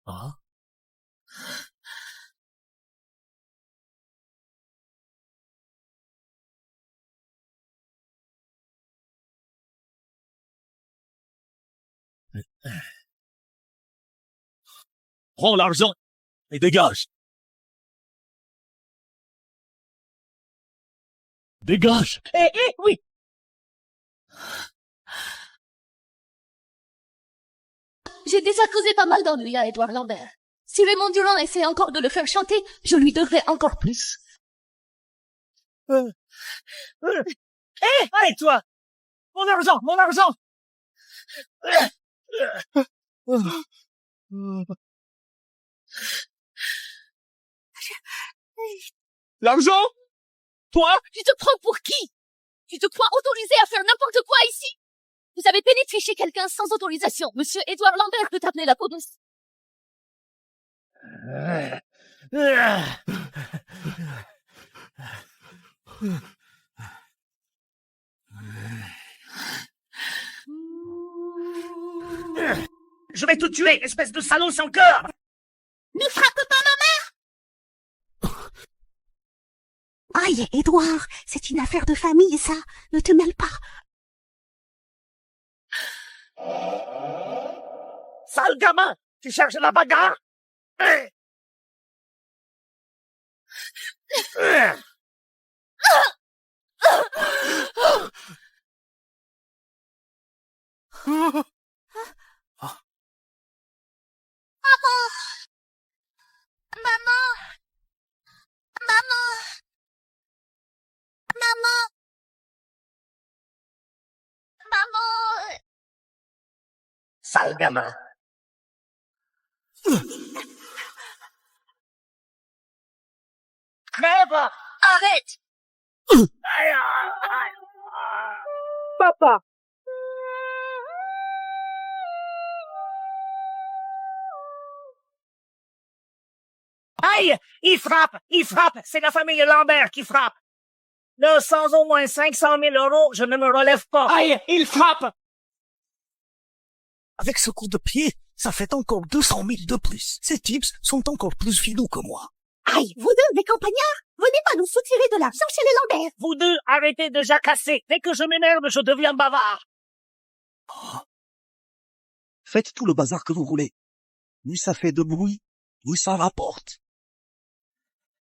Ah? Prends l'argent et dégage. Dégage.
Oui.
J'ai déjà causé pas mal d'ennuis à Édouard Lambert. Si Raymond Durand essaie encore de le faire chanter, je lui donnerai encore plus.
Allez, toi! Mon argent! Mon argent!
L'argent? Toi?
Tu te prends pour qui? Tu te crois autorisé à faire n'importe quoi ici? Vous avez pénétré chez quelqu'un sans autorisation. Monsieur Édouard Lambert peut appeler la police.
Je vais te tuer, espèce de salaud sans cœur!
Ne frappe pas ma mère!
Aïe, Édouard, c'est une affaire de famille, ça. Ne te mêle pas.
Sale gamin! Tu cherches la bagarre? Sale gamin! Crève!
Arrête!
Papa! Aïe! Il frappe! C'est la famille Lambert qui frappe! Là, sans au moins 500 000 euros, je ne me relève pas. Aïe! Il frappe!
Avec ce coup de pied, ça fait encore 200 000 de plus. Ces types sont encore plus filous que moi.
Aïe, vous deux, les campagnards, venez pas nous soutirer de l'argent chez les Lambert.
Vous deux, arrêtez de jacasser. Dès que je m'énerve, je deviens bavard.
Faites tout le bazar que vous voulez. Plus ça fait de bruit, plus ça rapporte.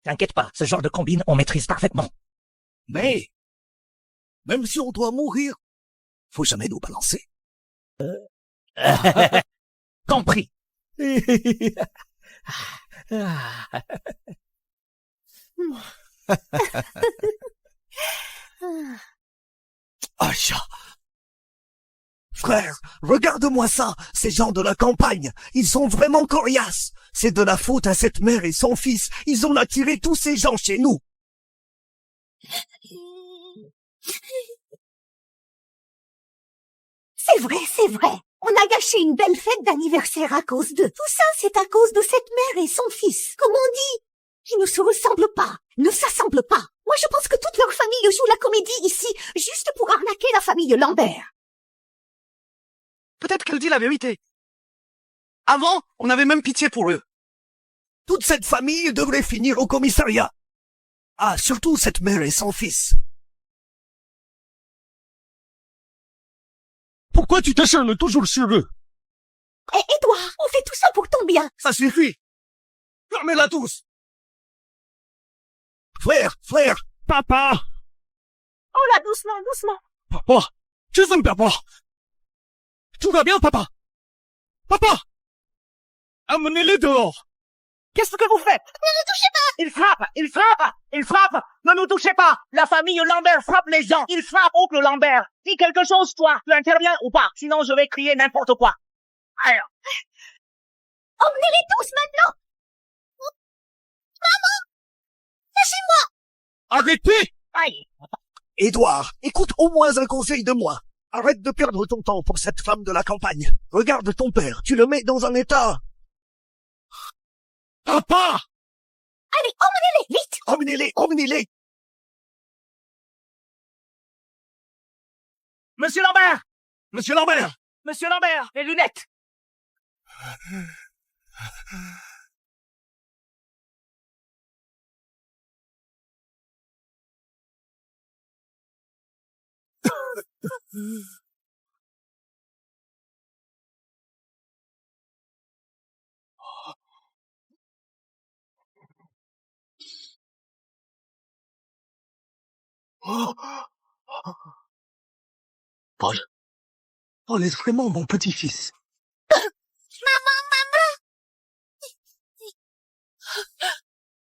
T'inquiète pas, ce genre de combine, on maîtrise parfaitement.
Mais, même si on doit mourir, faut jamais nous balancer.
Compris.
Aïe. Frère, regarde-moi ça, ces gens de la campagne, ils sont vraiment coriaces. C'est de la faute à cette mère et son fils, ils ont attiré tous ces gens chez nous.
C'est vrai. On a gâché une belle fête d'anniversaire à cause d'eux. Tout ça, c'est à cause de cette mère et son fils. Comme on dit, ils ne se ressemblent pas, ne s'assemblent pas. Moi, je pense que toute leur famille joue la comédie ici, juste pour arnaquer la famille Lambert.
Peut-être qu'elle dit la vérité. Avant, on avait même pitié pour eux.
Toute cette famille devrait finir au commissariat. Ah, surtout cette mère et son fils.
Pourquoi tu t'acharnes toujours sur eux?
Eh, Édouard, on fait tout ça pour ton bien.
Ça suffit. Fermez-la tous.
Frère,
Papa!
Oh là, doucement.
Papa! Tu me papa! Tout va bien, papa? Papa! Amenez-les dehors!
Qu'est-ce que vous faites?
Ne nous touchez pas! Il frappe! Ne nous touchez pas! La famille Lambert frappe les gens! Il frappe, oncle Lambert! Dis quelque chose, toi! Tu interviens ou pas? Sinon, je vais crier n'importe quoi! Alors.
Emmenez-les tous maintenant.
Arrêtez!
Aïe. Édouard, écoute au moins un conseil de moi. Arrête de perdre ton temps pour cette femme de la campagne. Regarde ton père, tu le mets dans un état...
Papa!
Allez, emmenez-les, vite.
Emmenez-les.
Monsieur Lambert! Les lunettes!
Paul est vraiment mon petit-fils.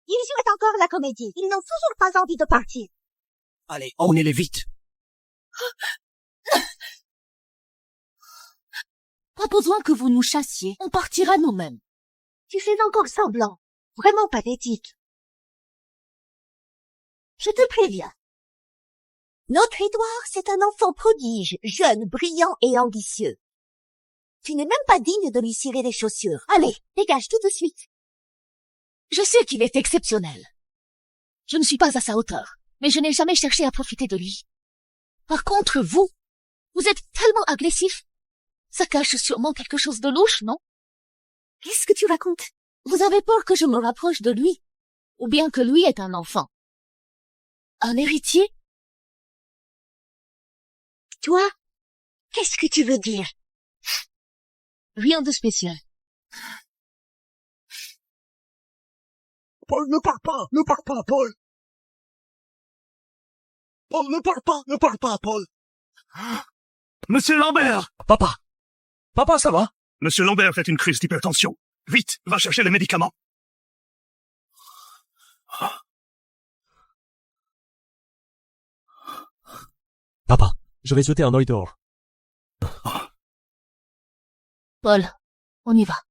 Ils jouent encore la comédie. Ils n'ont toujours pas envie de partir.
Allez, emmenez-les vite.
Pas besoin que vous nous chassiez. On partira nous-mêmes.
Tu fais encore semblant. Vraiment pathétique. Je te préviens. Notre Édouard, c'est un enfant prodige, jeune, brillant et ambitieux. Tu n'es même pas digne de lui cirer les chaussures. Allez, dégage tout de suite.
Je sais qu'il est exceptionnel. Je ne suis pas à sa hauteur, mais je n'ai jamais cherché à profiter de lui. Par contre, vous êtes tellement agressif. Ça cache sûrement quelque chose de louche, non?
Qu'est-ce que tu racontes?
Vous avez peur que je me rapproche de lui, ou bien que lui est un enfant. Un héritier?
Toi, qu'est-ce que tu veux dire?
Rien de spécial.
Paul, ne pars pas, Paul. Paul, ne pars pas, Paul.
Monsieur Lambert!
Papa, ça va?
Monsieur Lambert fait une crise d'hypertension. Vite, va chercher les médicaments.
Papa, je vais jeter un œil dehors.
Paul, on y va.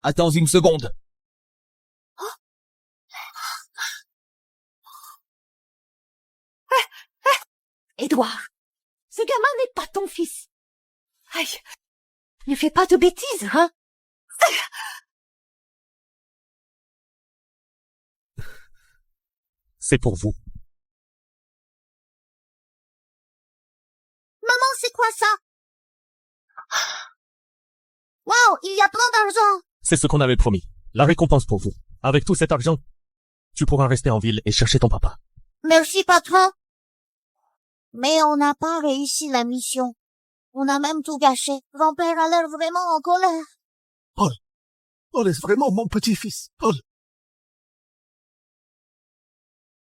Attends une seconde.
Édouard, ce gamin n'est pas ton fils. Aïe, ne fais pas de bêtises, hein?
C'est pour vous.
Maman, c'est quoi ça? Wow, il y a plein d'argent.
C'est ce qu'on avait promis. La récompense pour vous. Avec tout cet argent, tu pourras rester en ville et chercher ton papa.
Merci, patron. Mais on n'a pas réussi la mission. On a même tout gâché. Grand-père a l'air vraiment en colère.
Paul est vraiment mon petit-fils, Paul.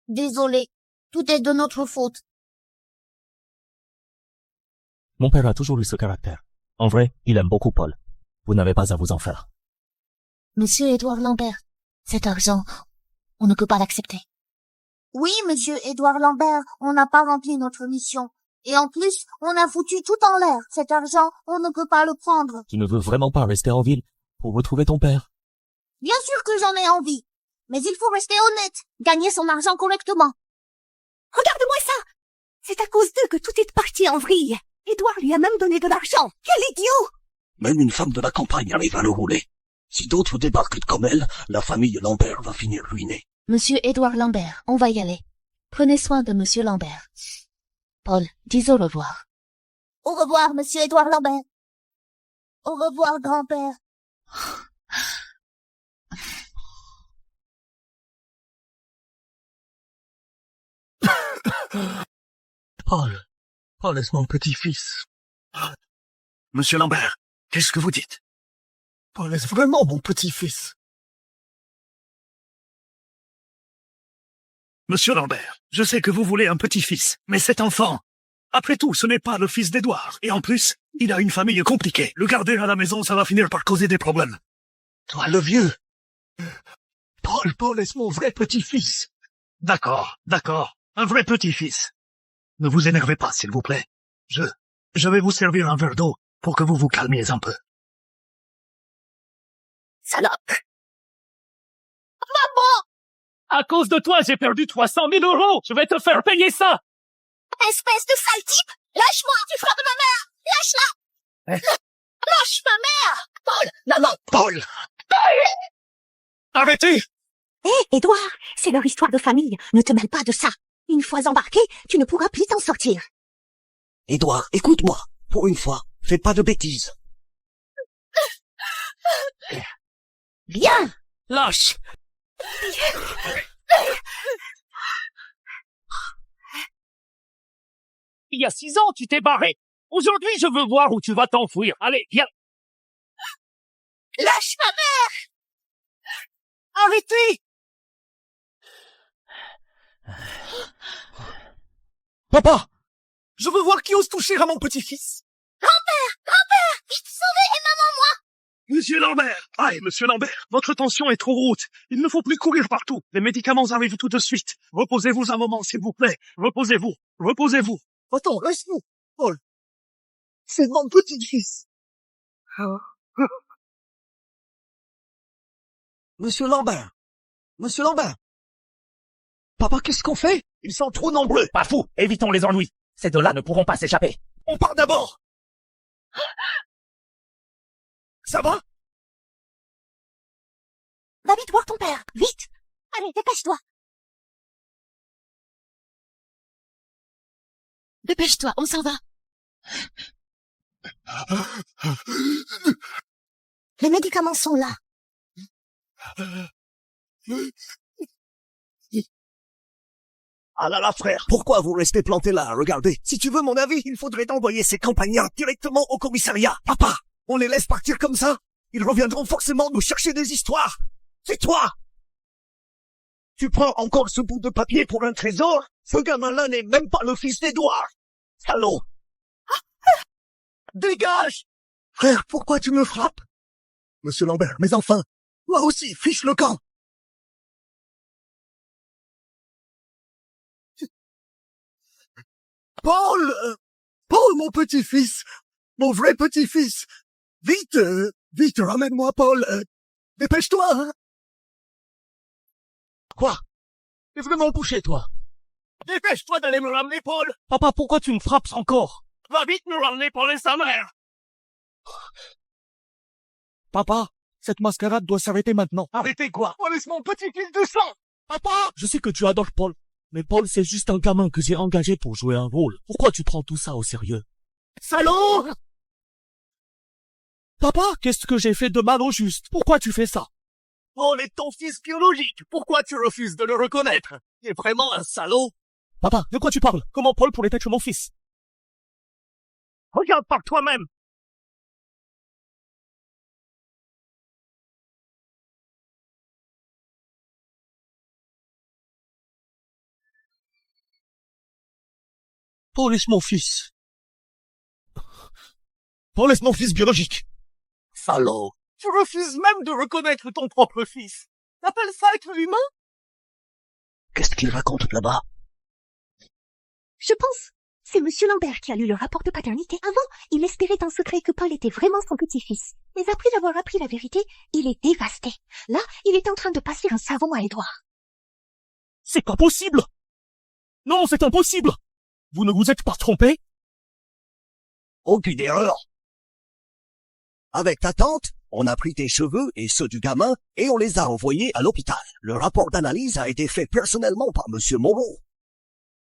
Désolé, tout est de notre faute.
Mon père a toujours eu ce caractère. En vrai, il aime beaucoup Paul. Vous n'avez pas à vous en faire.
Monsieur Édouard Lambert, cet argent, on ne peut pas l'accepter. Oui, monsieur Édouard Lambert, on n'a pas rempli notre mission. Et en plus, on a foutu tout en l'air. Cet argent, on ne peut pas le prendre.
Tu ne veux vraiment pas rester en ville pour retrouver ton père?
Bien sûr que j'en ai envie. Mais il faut rester honnête, gagner son argent correctement.
Regarde-moi ça! C'est à cause d'eux que tout est parti en vrille. Édouard lui a même donné de l'argent. Quel idiot!
Même une femme de la campagne arrive à le rouler. Si d'autres débarquent comme elle, la famille Lambert va finir ruinée.
Monsieur Édouard Lambert, on va y aller. Prenez soin de monsieur Lambert. Paul, dis au revoir. Au revoir, monsieur Édouard Lambert. Au revoir, grand-père.
Paul est mon petit-fils. Monsieur Lambert, qu'est-ce que vous dites? Paul est vraiment mon petit-fils. Monsieur Lambert, je sais que vous voulez un petit-fils, mais cet enfant, après tout, ce n'est pas le fils d'Édouard. Et en plus, il a une famille compliquée. Le garder à la maison, ça va finir par causer des problèmes. Toi, le vieux. Paul est mon vrai petit-fils. D'accord. Un vrai petit-fils. Ne vous énervez pas, s'il vous plaît. Je vais vous servir un verre d'eau pour que vous vous calmiez un peu.
Salope!
À cause de toi, j'ai perdu 300 000 €. Je vais te faire payer ça.
Espèce de sale type! Lâche-moi, tu frappes ma mère! Lâche-la! Lâche ma mère!
Paul! Non!
Paul! Arrêtez!
Hé, Édouard, c'est leur histoire de famille. Ne te mêle pas de ça. Une fois embarqué, tu ne pourras plus t'en sortir.
Édouard, écoute-moi. Pour une fois, fais pas de bêtises.
Viens!
Lâche. Il y a 6 ans, tu t'es barré. Aujourd'hui, je veux voir où tu vas t'enfuir. Allez, viens.
Lâche ma mère!
Arrêtez! Papa! Je veux voir qui ose toucher à mon petit-fils.
Vite, sauvez et maman, moi!
Monsieur Lambert! Aïe, monsieur Lambert, votre tension est trop haute. Il ne faut plus courir partout. Les médicaments arrivent tout de suite. Reposez-vous un moment, s'il vous plaît. Reposez-vous.
Attends, laisse-nous, Paul. C'est mon petit-fils.
Monsieur Lambert! Papa, qu'est-ce qu'on fait?
Ils sont trop nombreux. Pas fou. Évitons les ennuis. Ces deux-là ne pourront pas s'échapper.
On part d'abord. Ça va?
Va vite voir ton père. Vite! Allez, dépêche-toi.
Dépêche-toi, on s'en va.
Les médicaments sont là.
Ah là là, frère, pourquoi vous restez planté là? Regardez, si tu veux mon avis, il faudrait envoyer ces campagnards directement au commissariat. Papa, on les laisse partir comme ça? Ils reviendront forcément nous chercher des histoires. C'est toi! Tu prends encore ce bout de papier pour un trésor? Ce gamin-là n'est même pas le fils d'Édouard. Salaud!
Dégage! Frère, pourquoi tu me frappes? Monsieur Lambert, mais enfin, toi aussi, fiche le camp! Paul, mon petit-fils! Mon vrai petit-fils! Vite, ramène-moi Paul! Dépêche-toi, hein!
Quoi? T'es vraiment bouché, toi?
Dépêche-toi d'aller me ramener, Paul.
Papa, pourquoi tu me frappes encore?
Va vite me ramener Paul et sa mère.
Papa, cette mascarade doit s'arrêter maintenant.
Arrêtez quoi?
Paul est mon petit-fils de sang.
Papa! Je sais que tu adores Paul. Mais Paul, c'est juste un gamin que j'ai engagé pour jouer un rôle. Pourquoi tu prends tout ça au sérieux?
Salaud!
Papa, qu'est-ce que j'ai fait de mal au juste? Pourquoi tu fais ça?
Paul est ton fils biologique. Pourquoi tu refuses de le reconnaître? Tu es vraiment un salaud.
Papa, de quoi tu parles? Comment Paul pourrait être mon fils?
Regarde par toi-même.
Paul est mon fils.
Paul est mon fils biologique.
Salaud. Tu refuses même de reconnaître ton propre fils. T'appelles ça être humain?
Qu'est-ce qu'il raconte là-bas?
Je pense. C'est Monsieur Lambert qui a lu le rapport de paternité. Avant, il espérait en secret que Paul était vraiment son petit-fils. Mais après avoir appris la vérité, il est dévasté. Là, il est en train de passer un savon à Édouard.
C'est pas possible! Non, c'est impossible! Vous ne vous êtes pas trompé?
Aucune erreur. Avec ta tante, on a pris tes cheveux et ceux du gamin et on les a envoyés à l'hôpital. Le rapport d'analyse a été fait personnellement par Monsieur Moreau.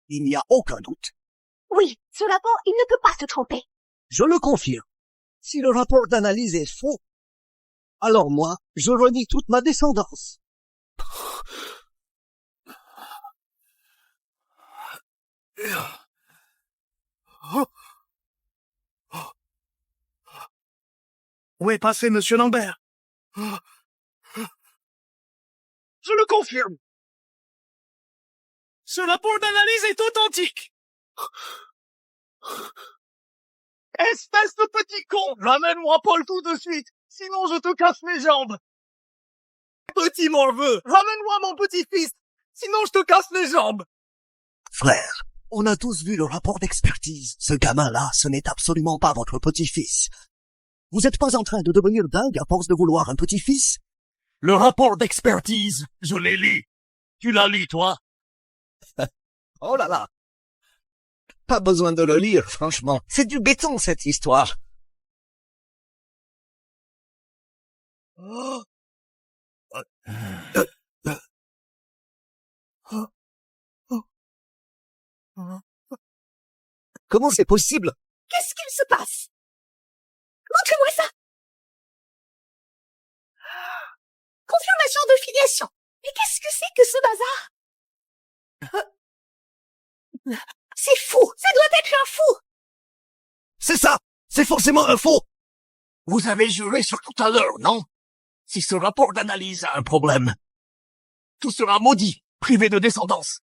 Il n'y a aucun doute.
Oui, ce rapport, il ne peut pas se tromper.
Je le confirme. Si le rapport d'analyse est faux, alors moi, je renie toute ma descendance.
Où est passé Monsieur Lambert? Je le confirme. Ce rapport d'analyse est authentique. Espèce de petit con! Ramène-moi Paul tout de suite, sinon je te casse les jambes. Petit morveux, ramène-moi mon petit-fils, sinon je te casse les jambes.
Frère, on a tous vu le rapport d'expertise. Ce gamin-là, ce n'est absolument pas votre petit-fils. Vous êtes pas en train de devenir dingue à force de vouloir un petit-fils?
Le rapport d'expertise, je l'ai lu. Tu l'as lu, toi?
Oh là là. Pas besoin de le lire, franchement. C'est du béton, cette histoire. Comment c'est possible?
Qu'est-ce qu'il se passe? Montre-moi ça. Confirmation de filiation. Mais qu'est-ce que c'est que ce bazar? C'est fou. Ça doit être un fou.
C'est ça! C'est forcément un faux!
Vous avez juré sur tout à l'heure, non? Si ce rapport d'analyse a un problème, tout sera maudit, privé de descendance.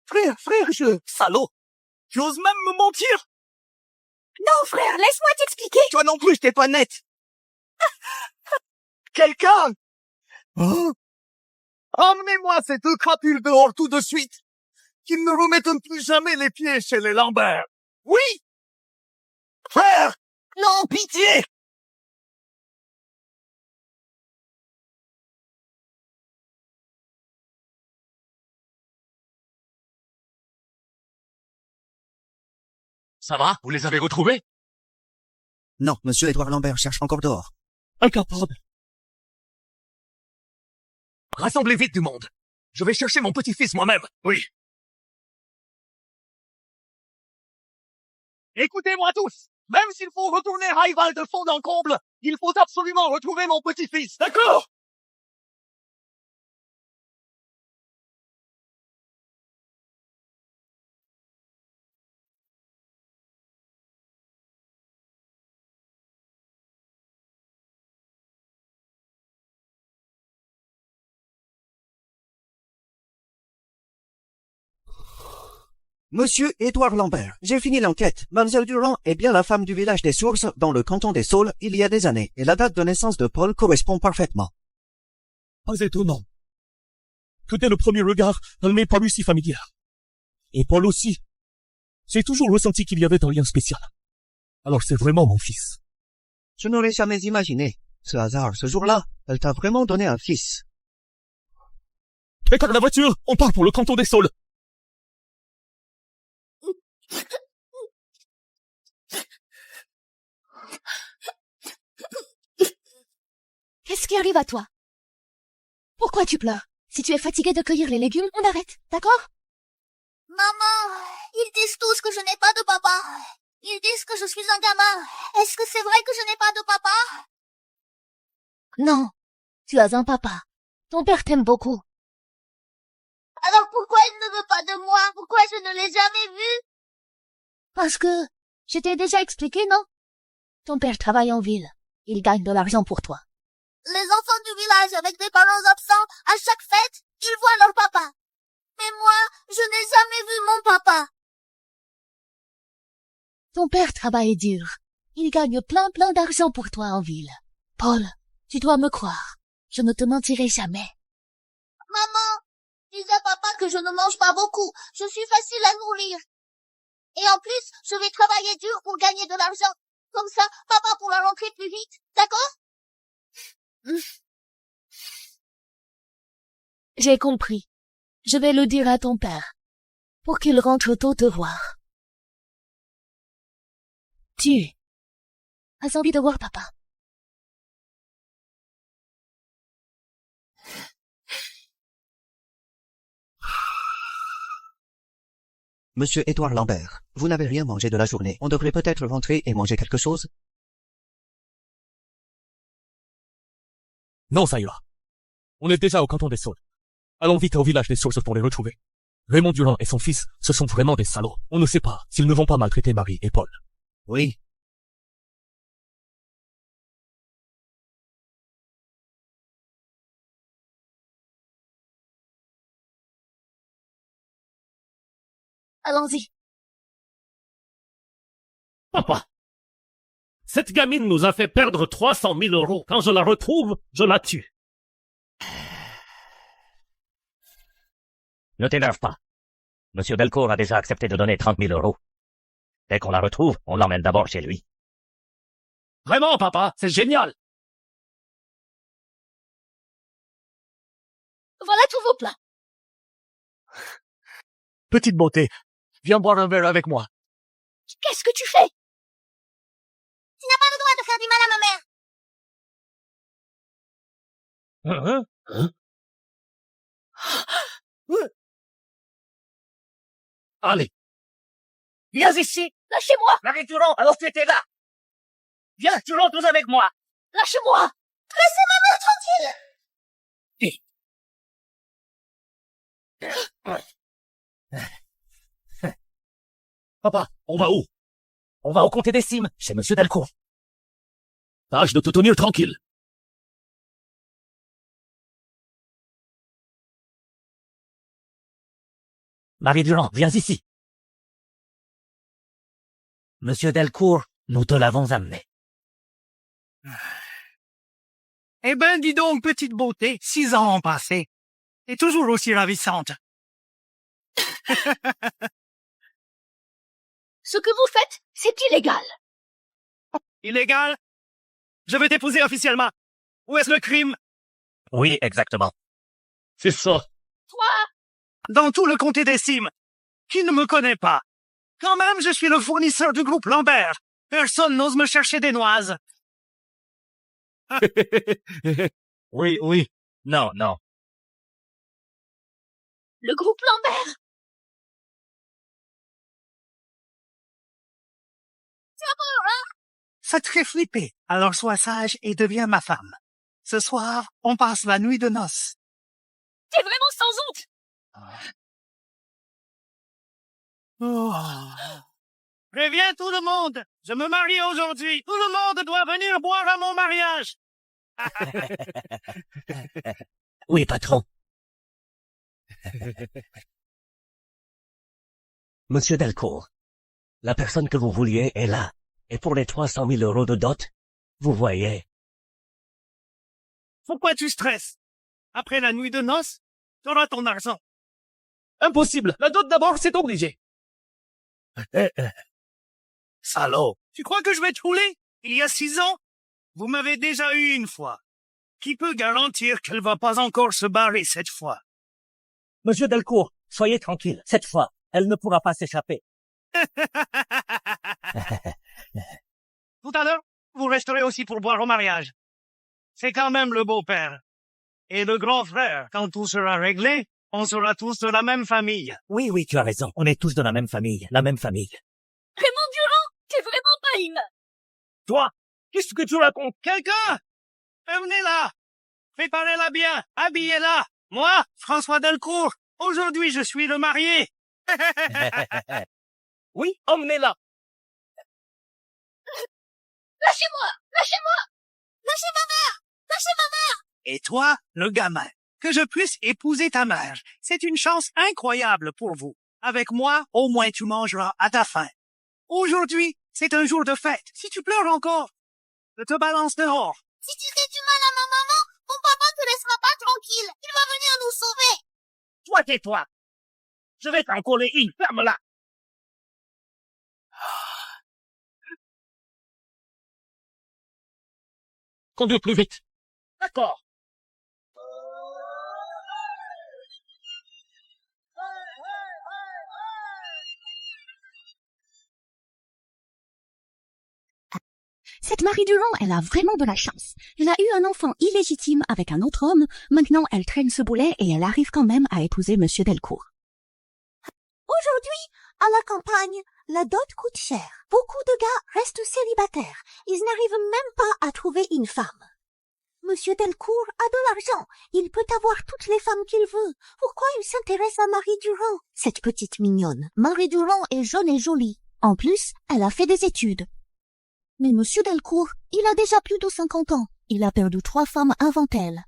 Frère,
Salaud!
tu oses même me mentir?
Non, frère, laisse-moi t'expliquer.
Toi non plus, je t'ai pas net. Quelqu'un! Emmenez-moi ces deux crapules dehors tout de suite. Qu'ils ne remettent plus jamais les pieds chez les Lambert. Oui! Frère! Non, pitié!
Ça va? Vous les avez retrouvés?
Non, Monsieur Édouard Lambert cherche encore dehors.
Incapable.
Rassemblez vite du monde. Je vais chercher mon petit-fils moi-même. Oui.
Écoutez-moi tous! Même s'il faut retourner Highval de fond en comble, il faut absolument retrouver mon petit-fils, d'accord?
Monsieur Édouard Lambert, j'ai fini l'enquête. Mademoiselle Durand est bien la femme du village des Sources, dans le canton des Saules, il y a des années, et la date de naissance de Paul correspond parfaitement.
Pas étonnant. Que dès le premier regard, elle m'est parue si familière. Et Paul aussi. J'ai toujours ressenti qu'il y avait un lien spécial. Alors c'est vraiment mon fils.
Je n'aurais jamais imaginé. Ce hasard, ce jour-là, elle t'a vraiment donné un fils.
Écarte la voiture, on part pour le canton des Saules.
Qu'est-ce qui arrive à toi? Pourquoi tu pleures? Si tu es fatigué de cueillir les légumes, on arrête, d'accord?
Maman, ils disent tous que je n'ai pas de papa. Ils disent que je suis un gamin. Est-ce que c'est vrai que je n'ai pas de papa?
Non, tu as un papa. Ton père t'aime beaucoup.
Alors pourquoi il ne veut pas de moi? Pourquoi je ne l'ai jamais vu?
Parce que, je t'ai déjà expliqué, non? Ton père travaille en ville. Il gagne de l'argent pour toi.
Les enfants du village avec des parents absents, à chaque fête, ils voient leur papa. Mais moi, je n'ai jamais vu mon papa.
Ton père travaille dur. il gagne plein d'argent pour toi en ville. Paul, tu dois me croire. Je ne te mentirai jamais.
Maman, dis à papa que je ne mange pas beaucoup. Je suis facile à nourrir. Et en plus, je vais travailler dur pour gagner de l'argent. Comme ça, papa pourra rentrer plus vite. D'accord?
J'ai compris. Je vais le dire à ton père, pour qu'il rentre tôt te voir. Tu as envie de voir papa?
Monsieur Édouard Lambert, vous n'avez rien mangé de la journée. On devrait peut-être rentrer et manger quelque chose?
Non, ça ira. On est déjà au canton des Saules. Allons vite au village des sources pour les retrouver. Raymond Durand et son fils, ce sont vraiment des salauds. On ne sait pas s'ils ne vont pas maltraiter Marie et Paul.
Oui.
Allons-y.
Papa, cette gamine nous a fait perdre 300 000 euros. Quand je la retrouve, je la tue.
Ne t'énerve pas. Monsieur Delcourt a déjà accepté de donner 30 000 euros. Dès qu'on la retrouve, on l'emmène d'abord chez lui.
Vraiment, papa, c'est génial.
Voilà tous vos plats.
Petite beauté, viens boire un verre avec moi.
Qu'est-ce que tu fais?
Tu n'as pas le droit de faire du mal à ma mère.
Allez. Viens ici.
Lâchez-moi.
Marie Durand, alors tu étais là. Viens, tu rentres avec moi.
Lâchez-moi.
Laissez ma mère tranquille.
Papa, on va où? On va au comté des Cimes, chez Monsieur Delcourt. Tâche de te tenir tranquille. Marie Durand, viens ici. Monsieur Delcourt, nous te l'avons amené.
Eh ben, dis donc, petite beauté, 6 ans ont passé. Et toujours aussi ravissante.
Ce que vous faites, c'est illégal.
Illégal? Je vais t'épouser officiellement. Où est-ce le crime?
Oui, exactement.
C'est ça.
Toi,
Dans tout le comté des Cimes. Qui ne me connaît pas? Quand même, je suis le fournisseur du groupe Lambert. Personne n'ose me chercher des noises.
Oui, oui. Non, non.
le groupe Lambert.
Ça te fait flipper. Alors sois sage et deviens ma femme. Ce soir, on passe la nuit de noces.
T'es vraiment sans honte.
Oh. Préviens tout le monde. Je me marie aujourd'hui. Tout le monde doit venir boire à mon mariage.
Oui, patron. Monsieur Delcourt, la personne que vous vouliez est là. Et pour les 300 000 euros de dot, vous voyez.
Pourquoi tu stresses? Après la nuit de noces, t'auras ton argent.
Impossible. La dot d'abord, c'est obligé.
Salaud. Tu crois que je vais te rouler? Il y a 6 ans? Vous m'avez déjà eu une fois. Qui peut garantir qu'elle va pas encore se barrer cette fois?
Monsieur Delcourt, soyez tranquille. Cette fois, elle ne pourra pas s'échapper.
Tout à l'heure, vous resterez aussi pour boire au mariage. C'est quand même le beau-père. Et le grand frère, quand tout sera réglé, on sera tous de la même famille.
Oui, oui, tu as raison. On est tous de la même famille. La même famille.
Raymond Durand, t'es vraiment pas humain.
Toi, qu'est-ce que tu racontes?
Quelqu'un? Venez là. Préparez-la bien. Habillez-la. Moi, François Delcourt. Aujourd'hui, je suis le marié.
Oui, emmenez-la.
Lâchez-moi, lâchez-moi. Lâchez ma mère. Lâchez ma mère.
Et toi, le gamin. Que je puisse épouser ta mère. C'est une chance incroyable pour vous. Avec moi, au moins tu mangeras à ta faim. Aujourd'hui, C'est un jour de fête. Si tu pleures encore, je te balance dehors.
Si tu fais du mal à ma maman, mon papa te laissera pas tranquille. Il va venir nous sauver.
Toi, tais-toi. Je vais t'en coller une, ferme-la.
Conduis plus vite.
D'accord.
Cette Marie Durand, elle a vraiment de la chance. Elle a eu un enfant illégitime avec un autre homme. Maintenant, elle traîne ce boulet et elle arrive quand même à épouser Monsieur Delcourt.
Aujourd'hui, à la campagne, la dot coûte cher. Beaucoup de gars restent célibataires. Ils n'arrivent même pas à trouver une femme. Monsieur Delcourt a de l'argent. Il peut avoir toutes les femmes qu'il veut. Pourquoi il s'intéresse à Marie Durand, cette petite mignonne?
Marie Durand est jeune et jolie. En plus, elle a fait des études. Mais Monsieur Delcourt, il a déjà plus de 50 ans. Il a perdu 3 femmes avant elle.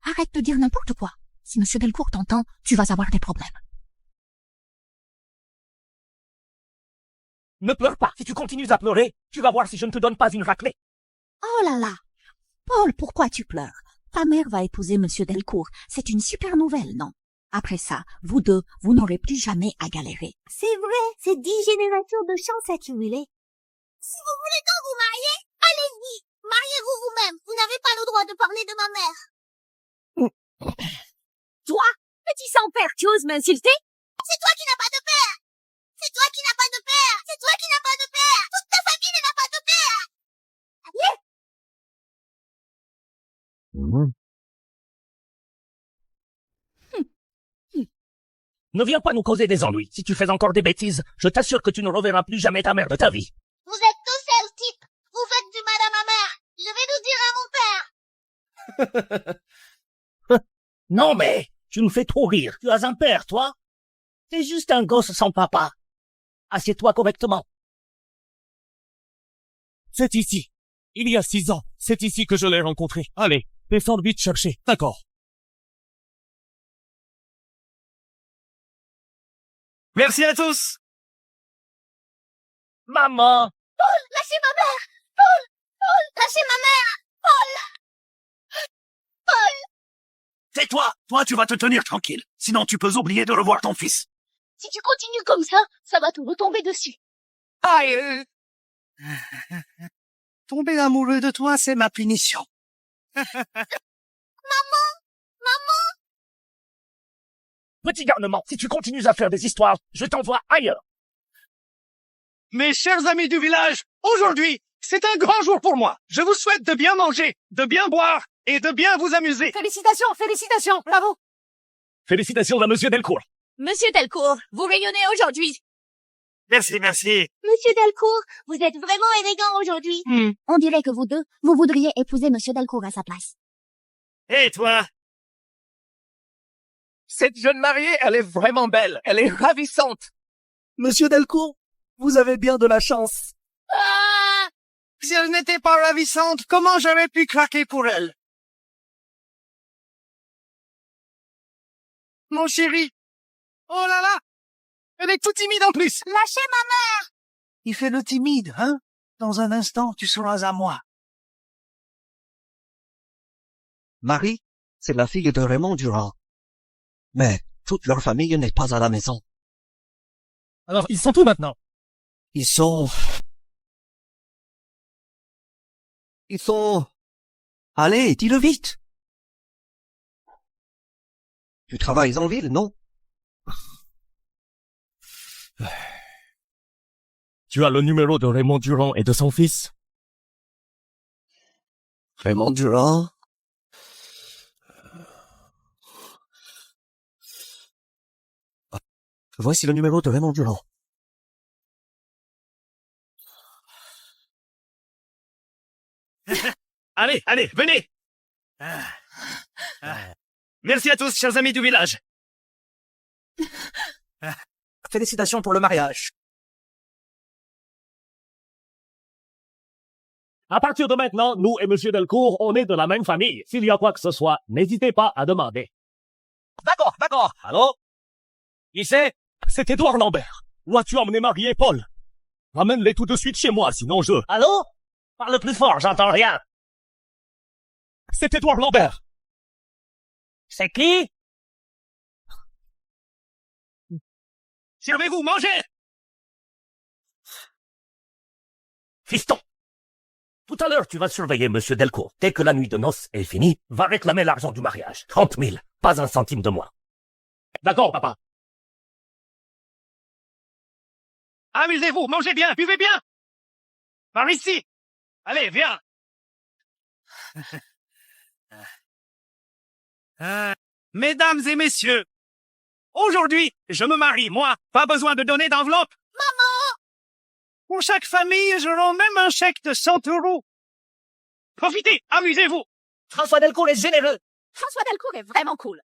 Arrête de dire n'importe quoi. Si Monsieur Delcourt t'entend, tu vas avoir des problèmes.
Ne pleure pas. Si tu continues à pleurer, tu vas voir si je ne te donne pas une raclée.
Oh là là! Paul, pourquoi tu pleures? Ta mère va épouser Monsieur Delcourt. C'est une super nouvelle, non? Après ça, vous deux, vous n'aurez plus jamais à galérer.
C'est vrai, c'est 10 générations de chance accumulées.
Si vous voulez donc vous marier, allez-y. Mariez-vous vous-même. Vous n'avez pas le droit de parler de ma mère.
Toi, petit sans-père, tu oses m'insulter?
C'est toi qui n'as pas de père. C'est toi qui n'as pas de père. C'est toi qui n'as pas de père. Toute ta famille n'a pas de père. Allez.
Ne viens pas nous causer des ennuis. Si tu fais encore des bêtises, je t'assure que tu ne reverras plus jamais ta mère de ta vie.
Vous êtes tous sales types. Vous faites du mal à ma mère. Je vais le dire à mon père.
Non mais, tu nous fais trop rire. Tu as un père, toi? T'es juste un gosse sans papa. Assieds-toi correctement.
C'est ici. Il y a 6 ans. C'est ici que je l'ai rencontré. Allez, descends vite chercher. D'accord.
Merci à tous.
Maman!
Paul, lâchez ma mère. Paul, lâchez ma mère. Paul.
Tais-toi. Toi, tu vas te tenir tranquille. Sinon, tu peux oublier de revoir ton fils.
Si tu continues comme ça va te retomber dessus.
Aïe. Tomber amoureux de toi, c'est ma punition.
Maman.
Petit garnement, si tu continues à faire des histoires, je t'envoie ailleurs.
Mes chers amis du village, aujourd'hui, c'est un grand jour pour moi. Je vous souhaite de bien manger, de bien boire et de bien vous amuser.
Félicitations, bravo.
Félicitations à Monsieur Delcourt.
Monsieur Delcourt, vous rayonnez aujourd'hui.
Merci.
Monsieur Delcourt, vous êtes vraiment élégant aujourd'hui.
On dirait que vous deux, vous voudriez épouser Monsieur Delcourt à sa place.
Et toi? Cette jeune mariée, elle est vraiment belle. Elle est ravissante.
Monsieur Delcourt, vous avez bien de la chance.
Ah! Si elle n'était pas ravissante, comment j'aurais pu craquer pour elle? Mon chéri. Oh là là! Elle est tout timide en plus.
Lâchez ma mère.
Il fait le timide, hein? Dans un instant, tu seras à moi.
Marie, c'est la fille de Raymond Durand. Mais toute leur famille n'est pas à la maison.
Alors, ils sont où maintenant?
Ils sont... Allez, dis-le vite. Tu travailles en ville, non?
Tu as le numéro de Raymond Durand et de son fils?
Raymond Durand? Voici le numéro de Raymond Durand.
Allez, venez. Merci à tous, chers amis du village.
Félicitations pour le mariage. À partir de maintenant, nous et Monsieur Delcourt, on est de la même famille. S'il y a quoi que ce soit, n'hésitez pas à demander. D'accord. Allô? Qui c'est? C'est Édouard Lambert. Où as-tu emmené Marie et Paul?
Ramène-les tout de suite chez moi, sinon je...
Allô? Parle plus fort, j'entends rien.
C'est Édouard Lambert.
C'est qui?
Servez-vous, mangez!
Fiston! Tout à l'heure, tu vas surveiller Monsieur Delcourt. Dès que la nuit de noces est finie, va réclamer l'argent du mariage. 30 000, pas un centime de moins.
D'accord, papa. Amusez-vous, mangez bien, buvez bien. Par ici. Allez, viens. Mesdames et messieurs, aujourd'hui, je me marie, moi. Pas besoin de donner d'enveloppe. Maman! Pour chaque famille, j'aurai même un chèque de 100 €. Profitez, amusez-vous.
François Delcourt est généreux.
François Delcourt est vraiment cool.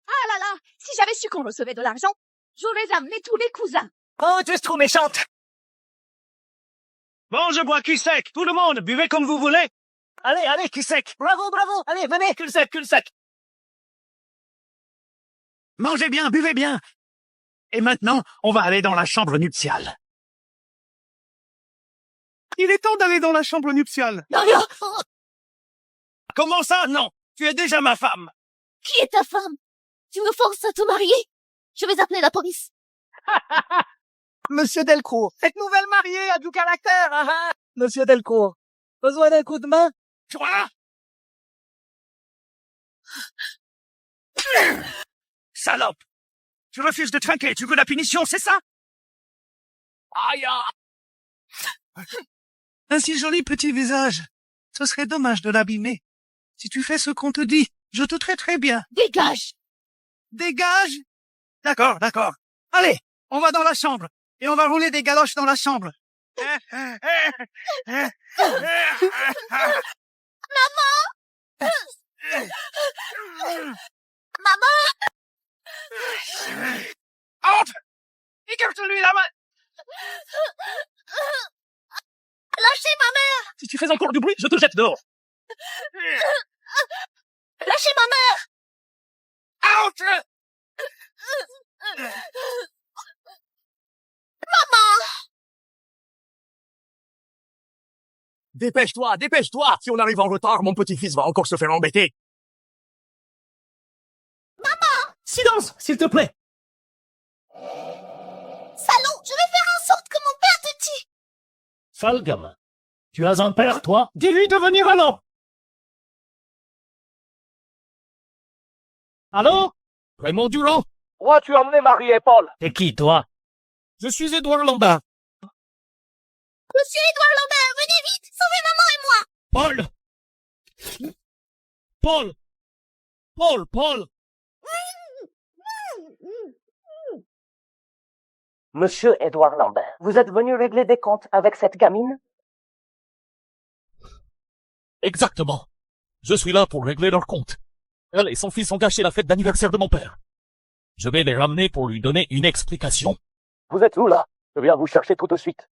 Ah là là, si j'avais su qu'on recevait de l'argent, j'aurais amené tous les cousins.
Oh, tu es trop méchante.
Bon, je bois cul sec. Tout le monde, buvez comme vous voulez.
Allez, allez, cul sec. Bravo, bravo. Allez, venez, cul sec, cul sec.
Mangez bien, buvez bien. Et maintenant, on va aller dans la chambre nuptiale. Il est temps d'aller dans la chambre nuptiale.
Non, non.
Comment ça, non? Tu es déjà ma femme.
Qui est ta femme? Tu me forces à te marier? Je vais appeler la police.
Monsieur Delcourt, cette nouvelle mariée a du caractère, hein? Monsieur Delcourt, besoin d'un coup de main?
Toi? Salope! Tu refuses de trinquer, tu veux la punition, c'est ça? Aïe! Un si joli petit visage. Ce serait dommage de l'abîmer. Si tu fais ce qu'on te dit, je te traiterai bien.
Dégage!
Dégage? D'accord, d'accord. Allez, on va dans la chambre. Et on va rouler des galoches dans la chambre.
Maman!
Entre! Écarte-lui la main!
Lâchez ma mère!
Si tu fais encore du bruit, je te jette dehors.
Lâchez ma mère!
Entre! Dépêche-toi, dépêche-toi! Si on arrive en retard, mon petit-fils va encore se faire embêter.
Silence, s'il te plaît.
Salaud, je vais faire en sorte que mon père te tue!
Sale gamin. Tu as un père, toi?
Dis-lui de venir alors!
Allô?
Raymond Durand,
Où as-tu emmené Marie et Paul?
C'est qui, toi?
je suis Édouard Lambert.
Monsieur Édouard Lambert, venez vite! Sauvez maman et moi!
Paul! Paul!
Monsieur Édouard Lambert, vous êtes venu régler des comptes avec cette gamine?
Exactement. Je suis là pour régler leur compte. Elle et son fils ont gâché la fête d'anniversaire de mon père. Je vais les ramener pour lui donner une explication.
Vous êtes où, là? Je viens vous chercher tout de suite.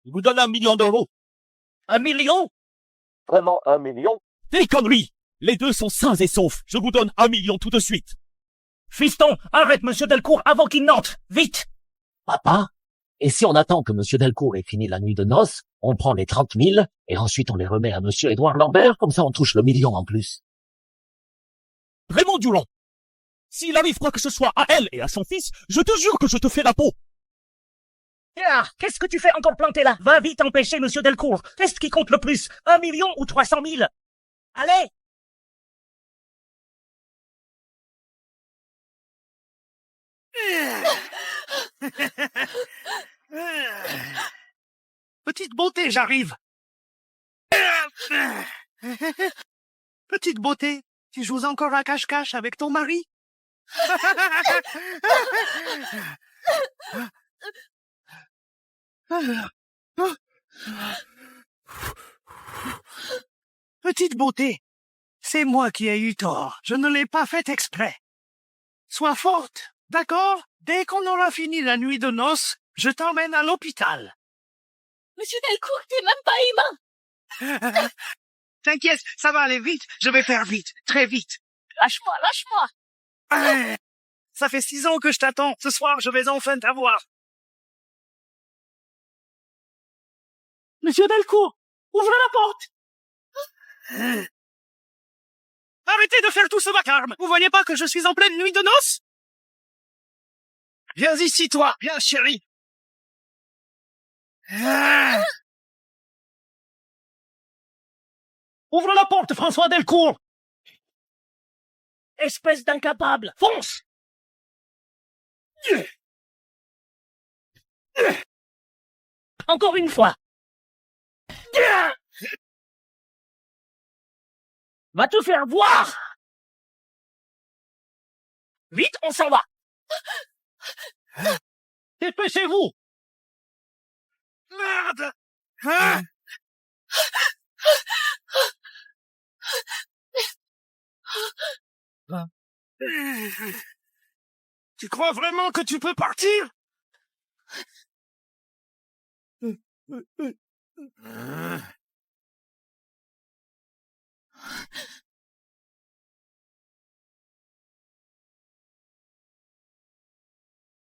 Il vous donne 1 million d'euros.
1 million? Vraiment 1 million?
Des conneries! Les deux sont sains et saufs. Je vous donne 1 million tout de suite.
Fiston, arrête Monsieur Delcourt avant qu'il n'entre. Vite!
Papa, et si on attend que Monsieur Delcourt ait fini la nuit de noces, on prend les 30 000 et ensuite on les remet à Monsieur Édouard Lambert, comme ça on touche le million en plus.
Raymond Durand, s'il arrive quoi que ce soit à elle et à son fils, je te jure que je te fais la peau.
Ah, qu'est-ce que tu fais encore planté là? Va vite empêcher Monsieur Delcourt. Qu'est-ce qui compte le plus? 1 million ou 300 000? Allez!
Petite beauté, j'arrive. Petite beauté, tu joues encore à cache-cache avec ton mari? Petite beauté, c'est moi qui ai eu tort. Je ne l'ai pas fait exprès. Sois forte, d'accord? Dès qu'on aura fini la nuit de noces, je t'emmène à l'hôpital.
Monsieur Delcourt, t'es même pas humain!
T'inquiète, ça va aller vite. Je vais faire vite, très vite.
Lâche-moi, lâche-moi!
Ça fait 6 ans que je t'attends. Ce soir, je vais enfin t'avoir. Monsieur Delcourt, ouvrez la porte. Arrêtez de faire tout ce vacarme. Vous voyez pas que je suis en pleine nuit de noces? Viens ici, toi. Viens, chérie.
Ouvre la porte, François Delcourt! Espèce d'incapable! Fonce! Encore une fois! Va te faire voir! Vite, on s'en va! Dépêchez-vous!
Merde. Tu crois vraiment que tu peux partir?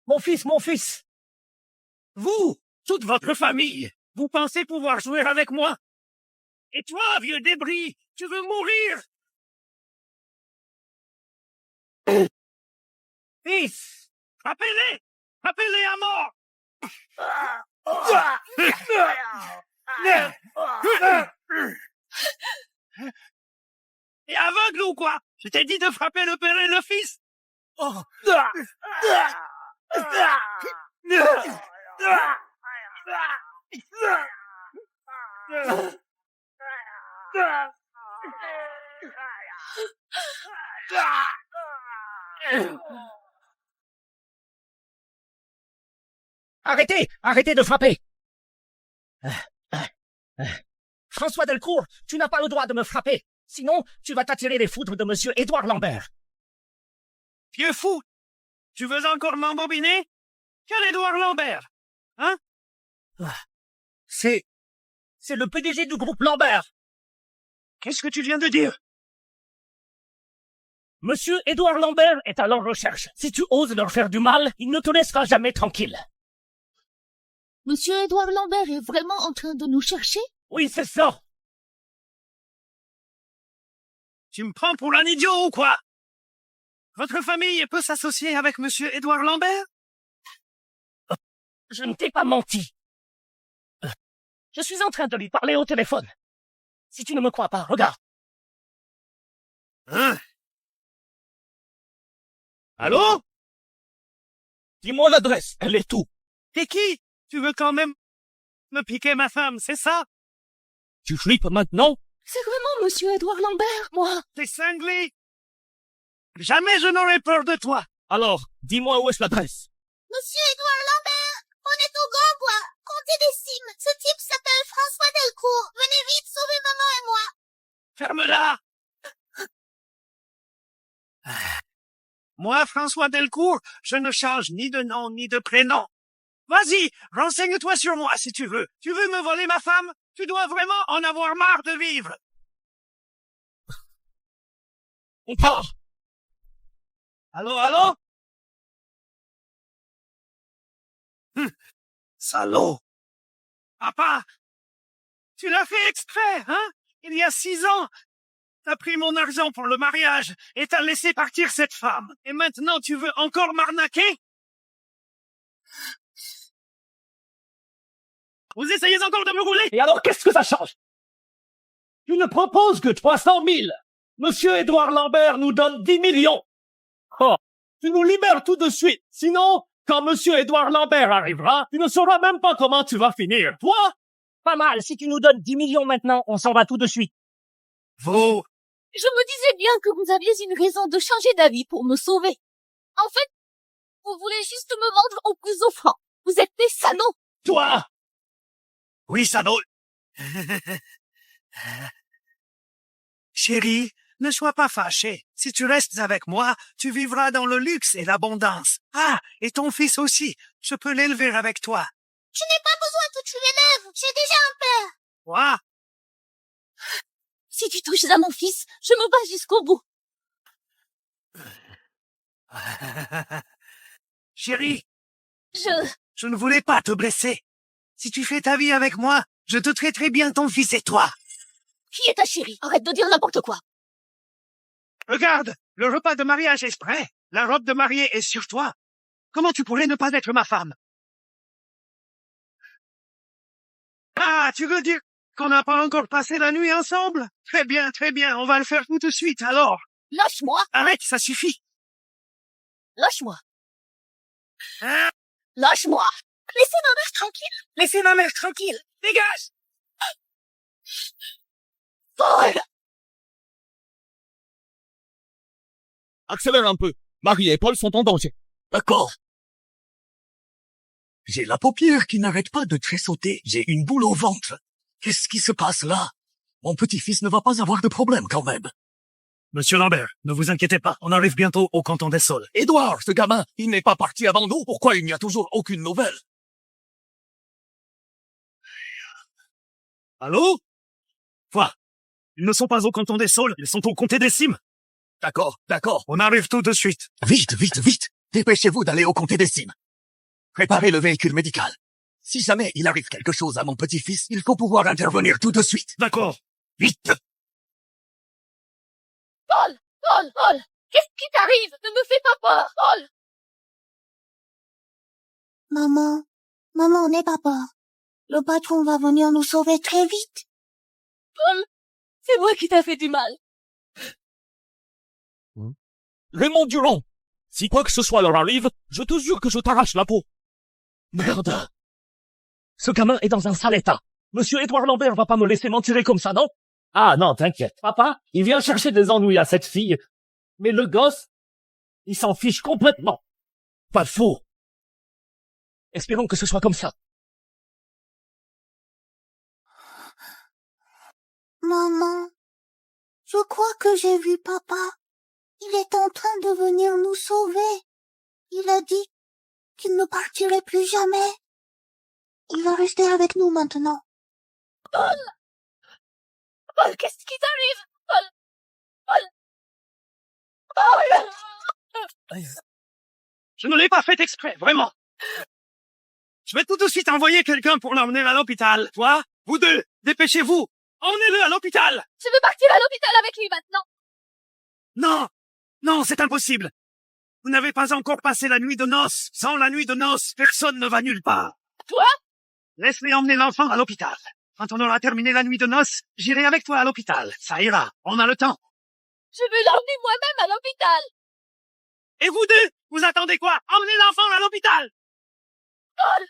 Mon fils!
Vous, toute votre famille, vous pensez pouvoir jouer avec moi? Et toi, vieux débris, tu veux mourir? Fils, frappez-les! Frappez-les à mort! Et aveugle ou quoi? Je t'ai dit de frapper le père et le fils!
Arrêtez de frapper! François Delcourt, tu n'as pas le droit de me frapper. Sinon, tu vas t'attirer les foudres de monsieur Édouard Lambert.
Vieux fou! Tu veux encore m'embobiner? Quel Édouard Lambert? Hein?
C'est le PDG du groupe Lambert.
Qu'est-ce que tu viens de dire?
Monsieur Édouard Lambert est à leur recherche. Si tu oses leur faire du mal, il ne te laissera jamais tranquille.
Monsieur Édouard Lambert est vraiment en train de nous chercher?
Oui, c'est ça.
Tu me prends pour un idiot ou quoi? Votre famille peut s'associer avec monsieur Édouard Lambert?
Je ne t'ai pas menti. Je suis en train de lui parler au téléphone. Si tu ne me crois pas, regarde.
Hein? Allô?
Dis-moi l'adresse, elle est où?
T'es qui? Tu veux quand même me piquer ma femme, c'est ça?
Tu flippes maintenant?
C'est vraiment monsieur Édouard Lambert, moi.
T'es cinglé? Jamais je n'aurai peur de toi.
Alors, dis-moi où est-ce l'adresse?
Monsieur Édouard Lambert, on est au Grand Bois, comté des Cimes. Ce type s'appelle François Delcourt. Venez vite sauver maman et moi.
Ferme-la! Moi, François Delcourt, je ne change ni de nom ni de prénom. Vas-y, renseigne-toi sur moi si tu veux. Tu veux me voler ma femme? Tu dois vraiment en avoir marre de vivre.
On part!
Allô? Salaud! Papa! Tu l'as fait exprès, hein? Il y a 6 ans, t'as pris mon argent pour le mariage et t'as laissé partir cette femme. Et maintenant, tu veux encore m'arnaquer? Vous essayez encore de me rouler?
Et alors, qu'est-ce que ça change? Tu ne proposes que 300 000. Monsieur Édouard Lambert nous donne 10 millions. Oh, tu nous libères tout de suite. Sinon, quand monsieur Édouard Lambert arrivera, tu ne sauras même pas comment tu vas finir. Toi? Pas mal. Si tu nous donnes 10 millions maintenant, on s'en va tout de suite.
Vous...
Je me disais bien que vous aviez une raison de changer d'avis pour me sauver. En fait, vous voulez juste me vendre au plus offrant. Vous êtes des salauds.
Toi?
Oui, salaud. Chérie, ne sois pas fâchée. Si tu restes avec moi, tu vivras dans le luxe et l'abondance. Ah, et ton fils aussi. Je peux l'élever avec toi.
Je n'ai pas besoin que tu l'élèves. J'ai déjà un père.
Quoi?
Si tu touches à mon fils, je me bats jusqu'au bout.
Chérie,
Je
je ne voulais pas te blesser.
Si tu fais ta vie avec moi, je te traiterai bien ton fils et toi.
Qui est ta chérie? Arrête de dire n'importe quoi.
Regarde, le repas de mariage est prêt. La robe de mariée est sur toi. Comment tu pourrais ne pas être ma femme? Ah, tu veux dire qu'on n'a pas encore passé la nuit ensemble? Très bien, on va le faire tout de suite alors.
Lâche-moi.
Arrête, ça suffit.
Lâche-moi.
Hein?
Lâche-moi. Laissez ma mère tranquille.
Laissez ma mère tranquille. Dégage.
Paul.
Accélère un peu. Marie et Paul sont en danger.
D'accord. J'ai la paupière qui n'arrête pas de tressauter. J'ai une boule au ventre. Qu'est-ce qui se passe là? Mon petit-fils ne va pas avoir de problème quand même.
Monsieur Lambert, ne vous inquiétez pas. On arrive bientôt au canton des Saules.
Édouard, ce gamin, il n'est pas parti avant nous. Pourquoi il n'y a toujours aucune nouvelle?
Allô? Quoi? Ils ne sont pas au canton des Saules, ils sont au comté des Cimes.
D'accord.
On arrive tout de suite.
Vite. Dépêchez-vous d'aller au comté des Cimes. Préparez le véhicule médical. Si jamais il arrive quelque chose à mon petit-fils, il faut pouvoir intervenir tout de suite.
D'accord.
Vite.
Paul. Qu'est-ce qui t'arrive? Ne me fais pas peur, Paul.
Maman, n'aie pas peur. Le patron va venir nous sauver très vite.
Paul, c'est moi qui t'ai fait du mal.
Raymond Durand, si quoi que ce soit leur arrive, je te jure que je t'arrache la peau.
Merde. Ce gamin est dans un sale état. Monsieur Édouard Lambert va pas me laisser m'en tirer comme ça, non?
Ah non, t'inquiète. Papa, il vient chercher des ennuis à cette fille. Mais le gosse, il s'en fiche complètement.
Pas faux. Espérons que ce soit comme ça.
Maman, je crois que j'ai vu papa. Il est en train de venir nous sauver. Il a dit qu'il ne partirait plus jamais. Il va rester avec nous maintenant.
Paul, qu'est-ce qui t'arrive? Paul.
Je ne l'ai pas fait exprès, vraiment. Je vais tout de suite envoyer quelqu'un pour l'emmener à l'hôpital. Toi, vous deux, dépêchez-vous. Emmenez-le à l'hôpital.
Je veux partir à l'hôpital avec lui maintenant.
Non, c'est impossible. Vous n'avez pas encore passé la nuit de noces. Sans la nuit de noces, personne ne va nulle part.
Toi?
Laisse-les emmener l'enfant à l'hôpital. Quand on aura terminé la nuit de noces, j'irai avec toi à l'hôpital. Ça ira, on a le temps.
Je veux l'emmener moi-même à l'hôpital.
Et vous deux, vous attendez quoi? Emmenez l'enfant à l'hôpital.
Paul.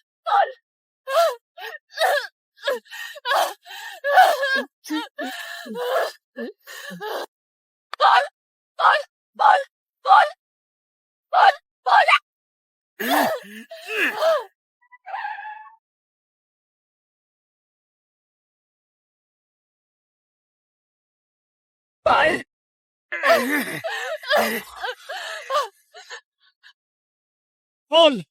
Paul!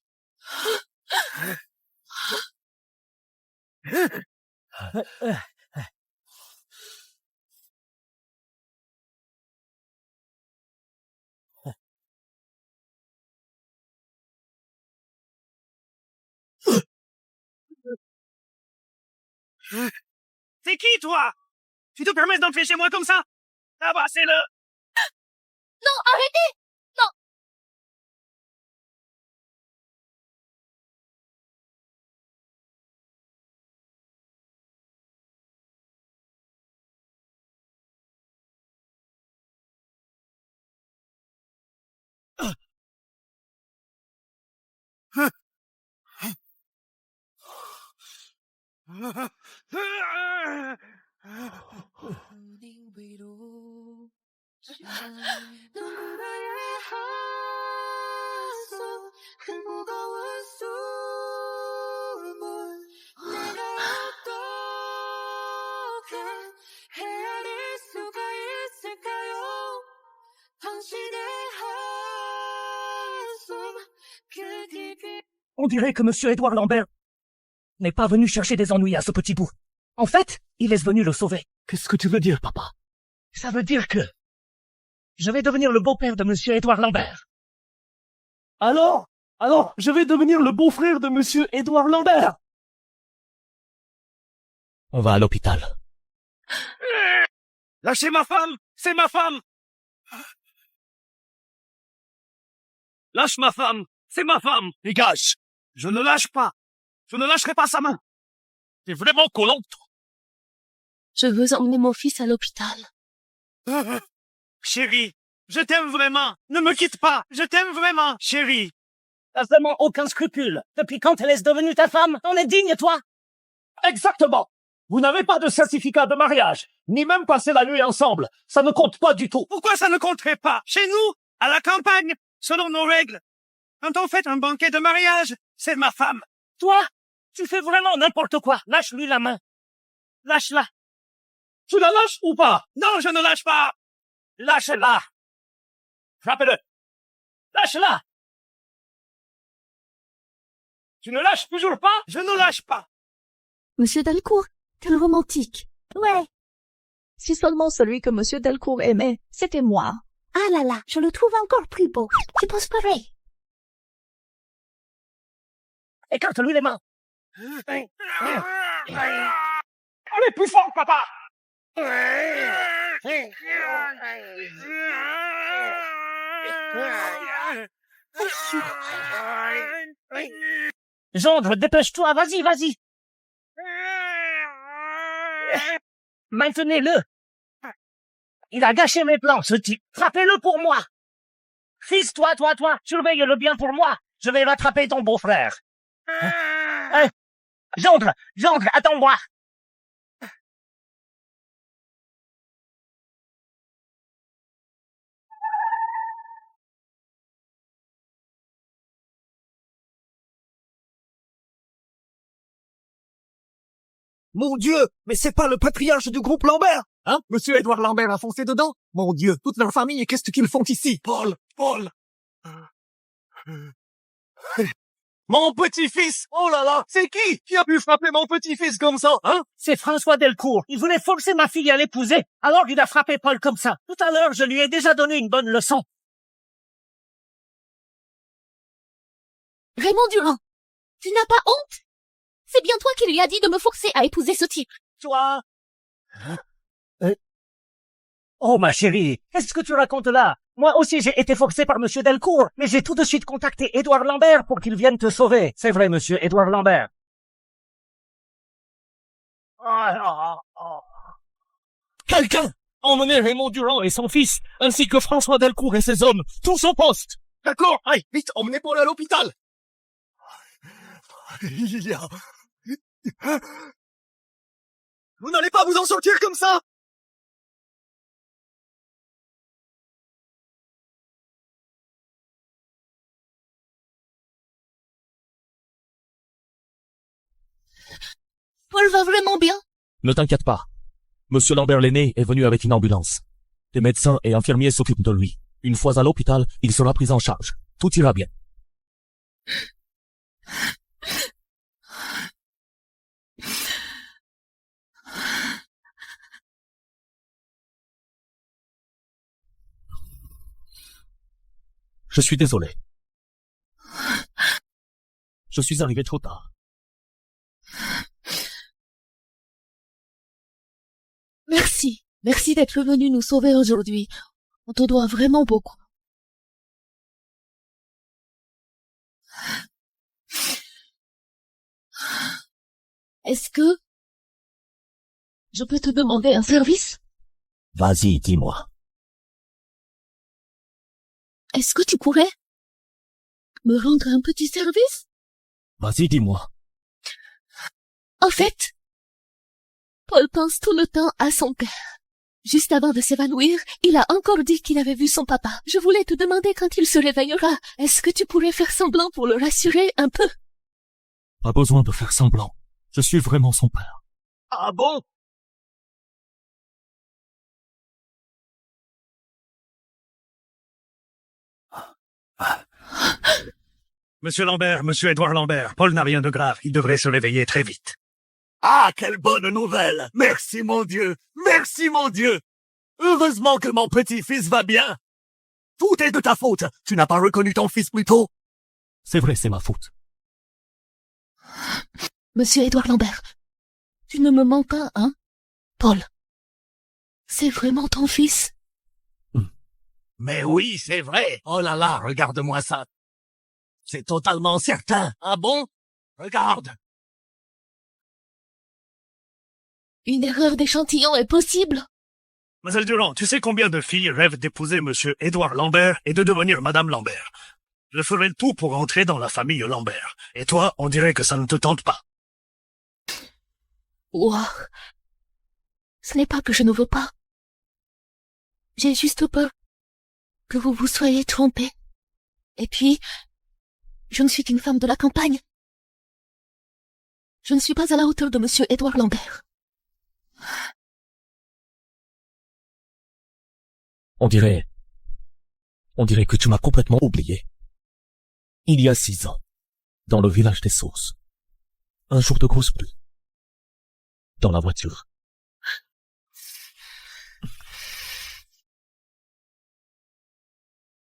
C'est qui, toi? Tu te permets d'entrer chez moi comme ça? Tabassez-le!
Non, arrêtez! Non!
On dirait que monsieur Édouard Lambert n'est pas venu chercher des ennuis à ce petit bout. En fait, il est venu le sauver.
Qu'est-ce que tu veux dire, papa?
Ça veut dire que je vais devenir le beau-père de monsieur Édouard Lambert.
Alors, je vais devenir le beau-frère de monsieur Édouard Lambert.
On va à l'hôpital.
Lâchez ma femme! C'est ma femme! Lâche ma femme! C'est ma femme! Dégage! Je ne lâche pas! Je ne lâcherai pas sa main! T'es vraiment collante!
Je veux emmener mon fils à l'hôpital.
Chérie, je t'aime vraiment! Ne me quitte pas! Je t'aime vraiment, chérie!
T'as vraiment aucun scrupule. Depuis quand elle est devenue ta femme? T'en es digne, toi?
Exactement. Vous n'avez pas de certificat de mariage, ni même passé la nuit ensemble. Ça ne compte pas du tout.
Pourquoi ça ne compterait pas? Chez nous, à la campagne, selon nos règles. Quand on fait un banquet de mariage, c'est ma femme.
Toi? Tu fais vraiment n'importe quoi. Lâche-lui la main. Lâche-la.
Tu la lâches ou pas?
Non, je ne lâche pas!
Lâche-la.
Frappez-le.
Lâche-la.
Tu ne lâches toujours pas?
Je ne lâche pas!
Monsieur Delcourt, quel romantique.
Ouais. Si seulement celui que Monsieur Delcourt aimait, c'était moi.
Ah là là, je le trouve encore plus beau. Tu penses pareil?
Écarte-lui les mains.
Allez, plus fort, papa!
Gendre, dépêche-toi. Vas-y, vas-y. Maintenez-le. Il a gâché mes plans, ce type. Frappez-le pour moi. Fils, toi, surveille-le bien pour moi. Je vais rattraper ton beau-frère. Gendre, attends-moi.
Mon Dieu, mais c'est pas le patriarche du groupe Lambert! Hein? Monsieur Édouard Lambert a foncé dedans? Mon Dieu, toute leur famille, qu'est-ce qu'ils font ici? Paul! Mon petit-fils! Oh là là, c'est qui a pu frapper mon petit-fils comme ça, hein?
C'est François Delcourt. Il voulait forcer ma fille à l'épouser. Alors il a frappé Paul comme ça. Tout à l'heure, je lui ai déjà donné une bonne leçon.
Raymond Durand, tu n'as pas honte? C'est bien toi qui lui as dit de me forcer à épouser ce type.
Toi? Oh, ma chérie, qu'est-ce que tu racontes là? Moi aussi, j'ai été forcé par Monsieur Delcourt, mais j'ai tout de suite contacté Édouard Lambert pour qu'il vienne te sauver. C'est vrai, Monsieur Édouard Lambert.
Quelqu'un! Emmenez Raymond Durand et son fils, ainsi que François Delcourt et ses hommes, tous au poste!
D'accord, allez, vite, emmenez Paul à l'hôpital! Vous n'allez pas vous en sortir comme ça!
Paul va vraiment bien?
Ne t'inquiète pas. Monsieur Lambert l'aîné est venu avec une ambulance. Des médecins et infirmiers s'occupent de lui. Une fois à l'hôpital, il sera pris en charge. Tout ira bien. Je suis désolé. Je suis arrivé trop tard.
Merci. Merci d'être venu nous sauver aujourd'hui. On te doit vraiment beaucoup. Est-ce que je peux te demander un service?
Vas-y, dis-moi.
Est-ce que tu pourrais me rendre un petit service?
Vas-y, dis-moi.
En fait, Paul pense tout le temps à son père. Juste avant de s'évanouir, il a encore dit qu'il avait vu son papa. Je voulais te demander quand il se réveillera. Est-ce que tu pourrais faire semblant pour le rassurer un peu?
Pas besoin de faire semblant. Je suis vraiment son père.
Ah bon?
Monsieur Lambert, Monsieur Édouard Lambert, Paul n'a rien de grave. Il devrait se réveiller très vite.
Ah, quelle bonne nouvelle! Merci mon Dieu! Merci mon Dieu! Heureusement que mon petit-fils va bien! Tout est de ta faute! Tu n'as pas reconnu ton fils plus tôt?
C'est vrai, c'est ma faute.
Monsieur Édouard Lambert, Tu ne me mens pas, hein, Paul? C'est vraiment ton fils?
Mais oui, c'est vrai. Oh là là, regarde-moi ça. C'est totalement certain. Ah bon? Regarde.
Une erreur d'échantillon est possible?
Mademoiselle Durand, tu sais combien de filles rêvent d'épouser Monsieur Édouard Lambert et de devenir Madame Lambert? Je ferai le tout pour entrer dans la famille Lambert. Et toi, on dirait que ça ne te tente pas.
Ouah. Ce n'est pas que je ne veux pas. J'ai juste peur que vous vous soyez trompé. Et puis, je ne suis qu'une femme de la campagne. Je ne suis pas à la hauteur de Monsieur Édouard Lambert.
On dirait que tu m'as complètement oublié. Il y a 6 ans, dans le village des Sources, un jour de grosse pluie, dans la voiture.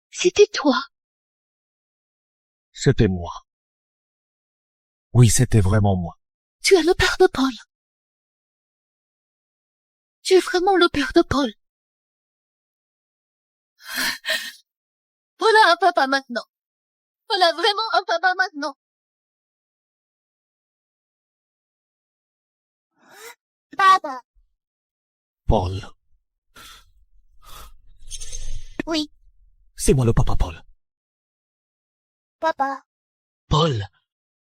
C'était toi.
C'était moi. Oui, c'était vraiment moi.
Tu es le père de Paul. Tu es vraiment le père de Paul. Voilà un papa maintenant. Voilà vraiment un papa maintenant.
Papa.
Paul.
Oui,
C'est moi le papa Paul.
papa.
Paul,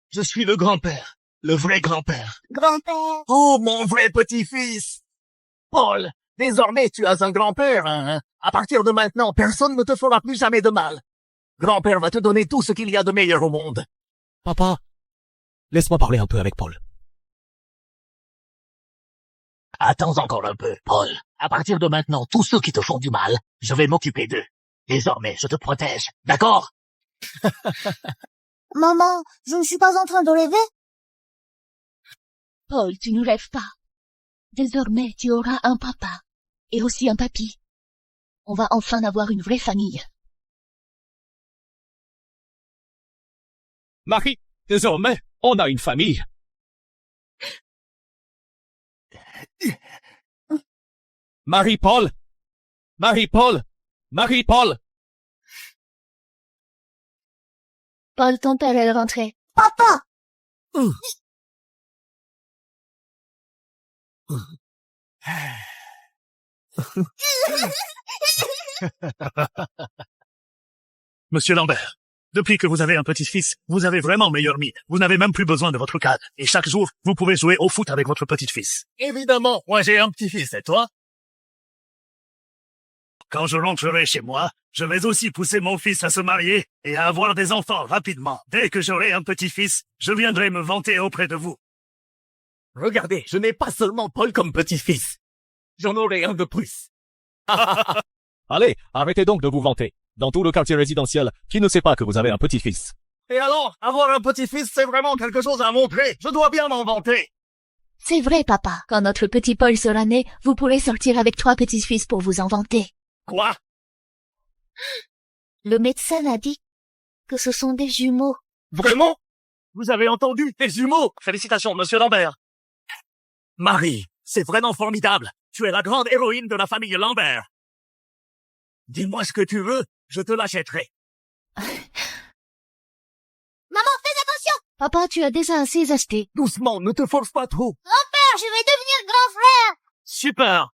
je suis le grand-père. Le vrai grand-père.
Grand-père.
Oh, mon vrai petit-fils. Paul, désormais tu as un grand-père, hein? À partir de maintenant, personne ne te fera plus jamais de mal. Grand-père va te donner tout ce qu'il y a de meilleur au monde.
Papa, laisse-moi parler un peu avec Paul.
Attends encore un peu, Paul. À partir de maintenant, tous ceux qui te font du mal, je vais m'occuper d'eux. Désormais, je te protège. D'accord?
Maman, je ne suis pas en train de rêver.
Paul, tu ne rêves pas. Désormais, tu auras un papa. Et aussi un papy. On va enfin avoir une vraie famille.
Marie, désormais, on a une famille. Marie-Paul. Marie-Paul. Marie-Paul.
Paul, ton père est rentré.
Papa.
Monsieur Lambert, depuis que vous avez un petit-fils, vous avez vraiment meilleure mine. Vous n'avez même plus besoin de votre cadre. Et chaque jour, vous pouvez jouer au foot avec votre petit-fils.
Évidemment, moi j'ai un petit-fils, et toi?
Quand je rentrerai chez moi, je vais aussi pousser mon fils à se marier et à avoir des enfants rapidement. Dès que j'aurai un petit-fils, je viendrai me vanter auprès de vous.
Regardez, je n'ai pas seulement Paul comme petit-fils. J'en aurai un de plus.
Allez, arrêtez donc de vous vanter. Dans tout le quartier résidentiel, qui ne sait pas que vous avez un petit-fils?
Et alors, avoir un petit-fils, c'est vraiment quelque chose à montrer. Je dois bien m'en vanter.
C'est vrai, papa. Quand notre petit Paul sera né, vous pourrez sortir avec 3 petits-fils pour vous en vanter.
Quoi?
Le médecin a dit que ce sont des jumeaux.
Vraiment? Vous avez entendu? Des jumeaux? Félicitations, monsieur Lambert. Marie, c'est vraiment formidable. Tu es la grande héroïne de la famille Lambert. Dis-moi ce que tu veux, je te l'achèterai.
Maman, fais attention.
Papa, tu as déjà assez acheté.
Doucement, ne te force pas trop.
Grand-père, je vais devenir grand frère.
Super.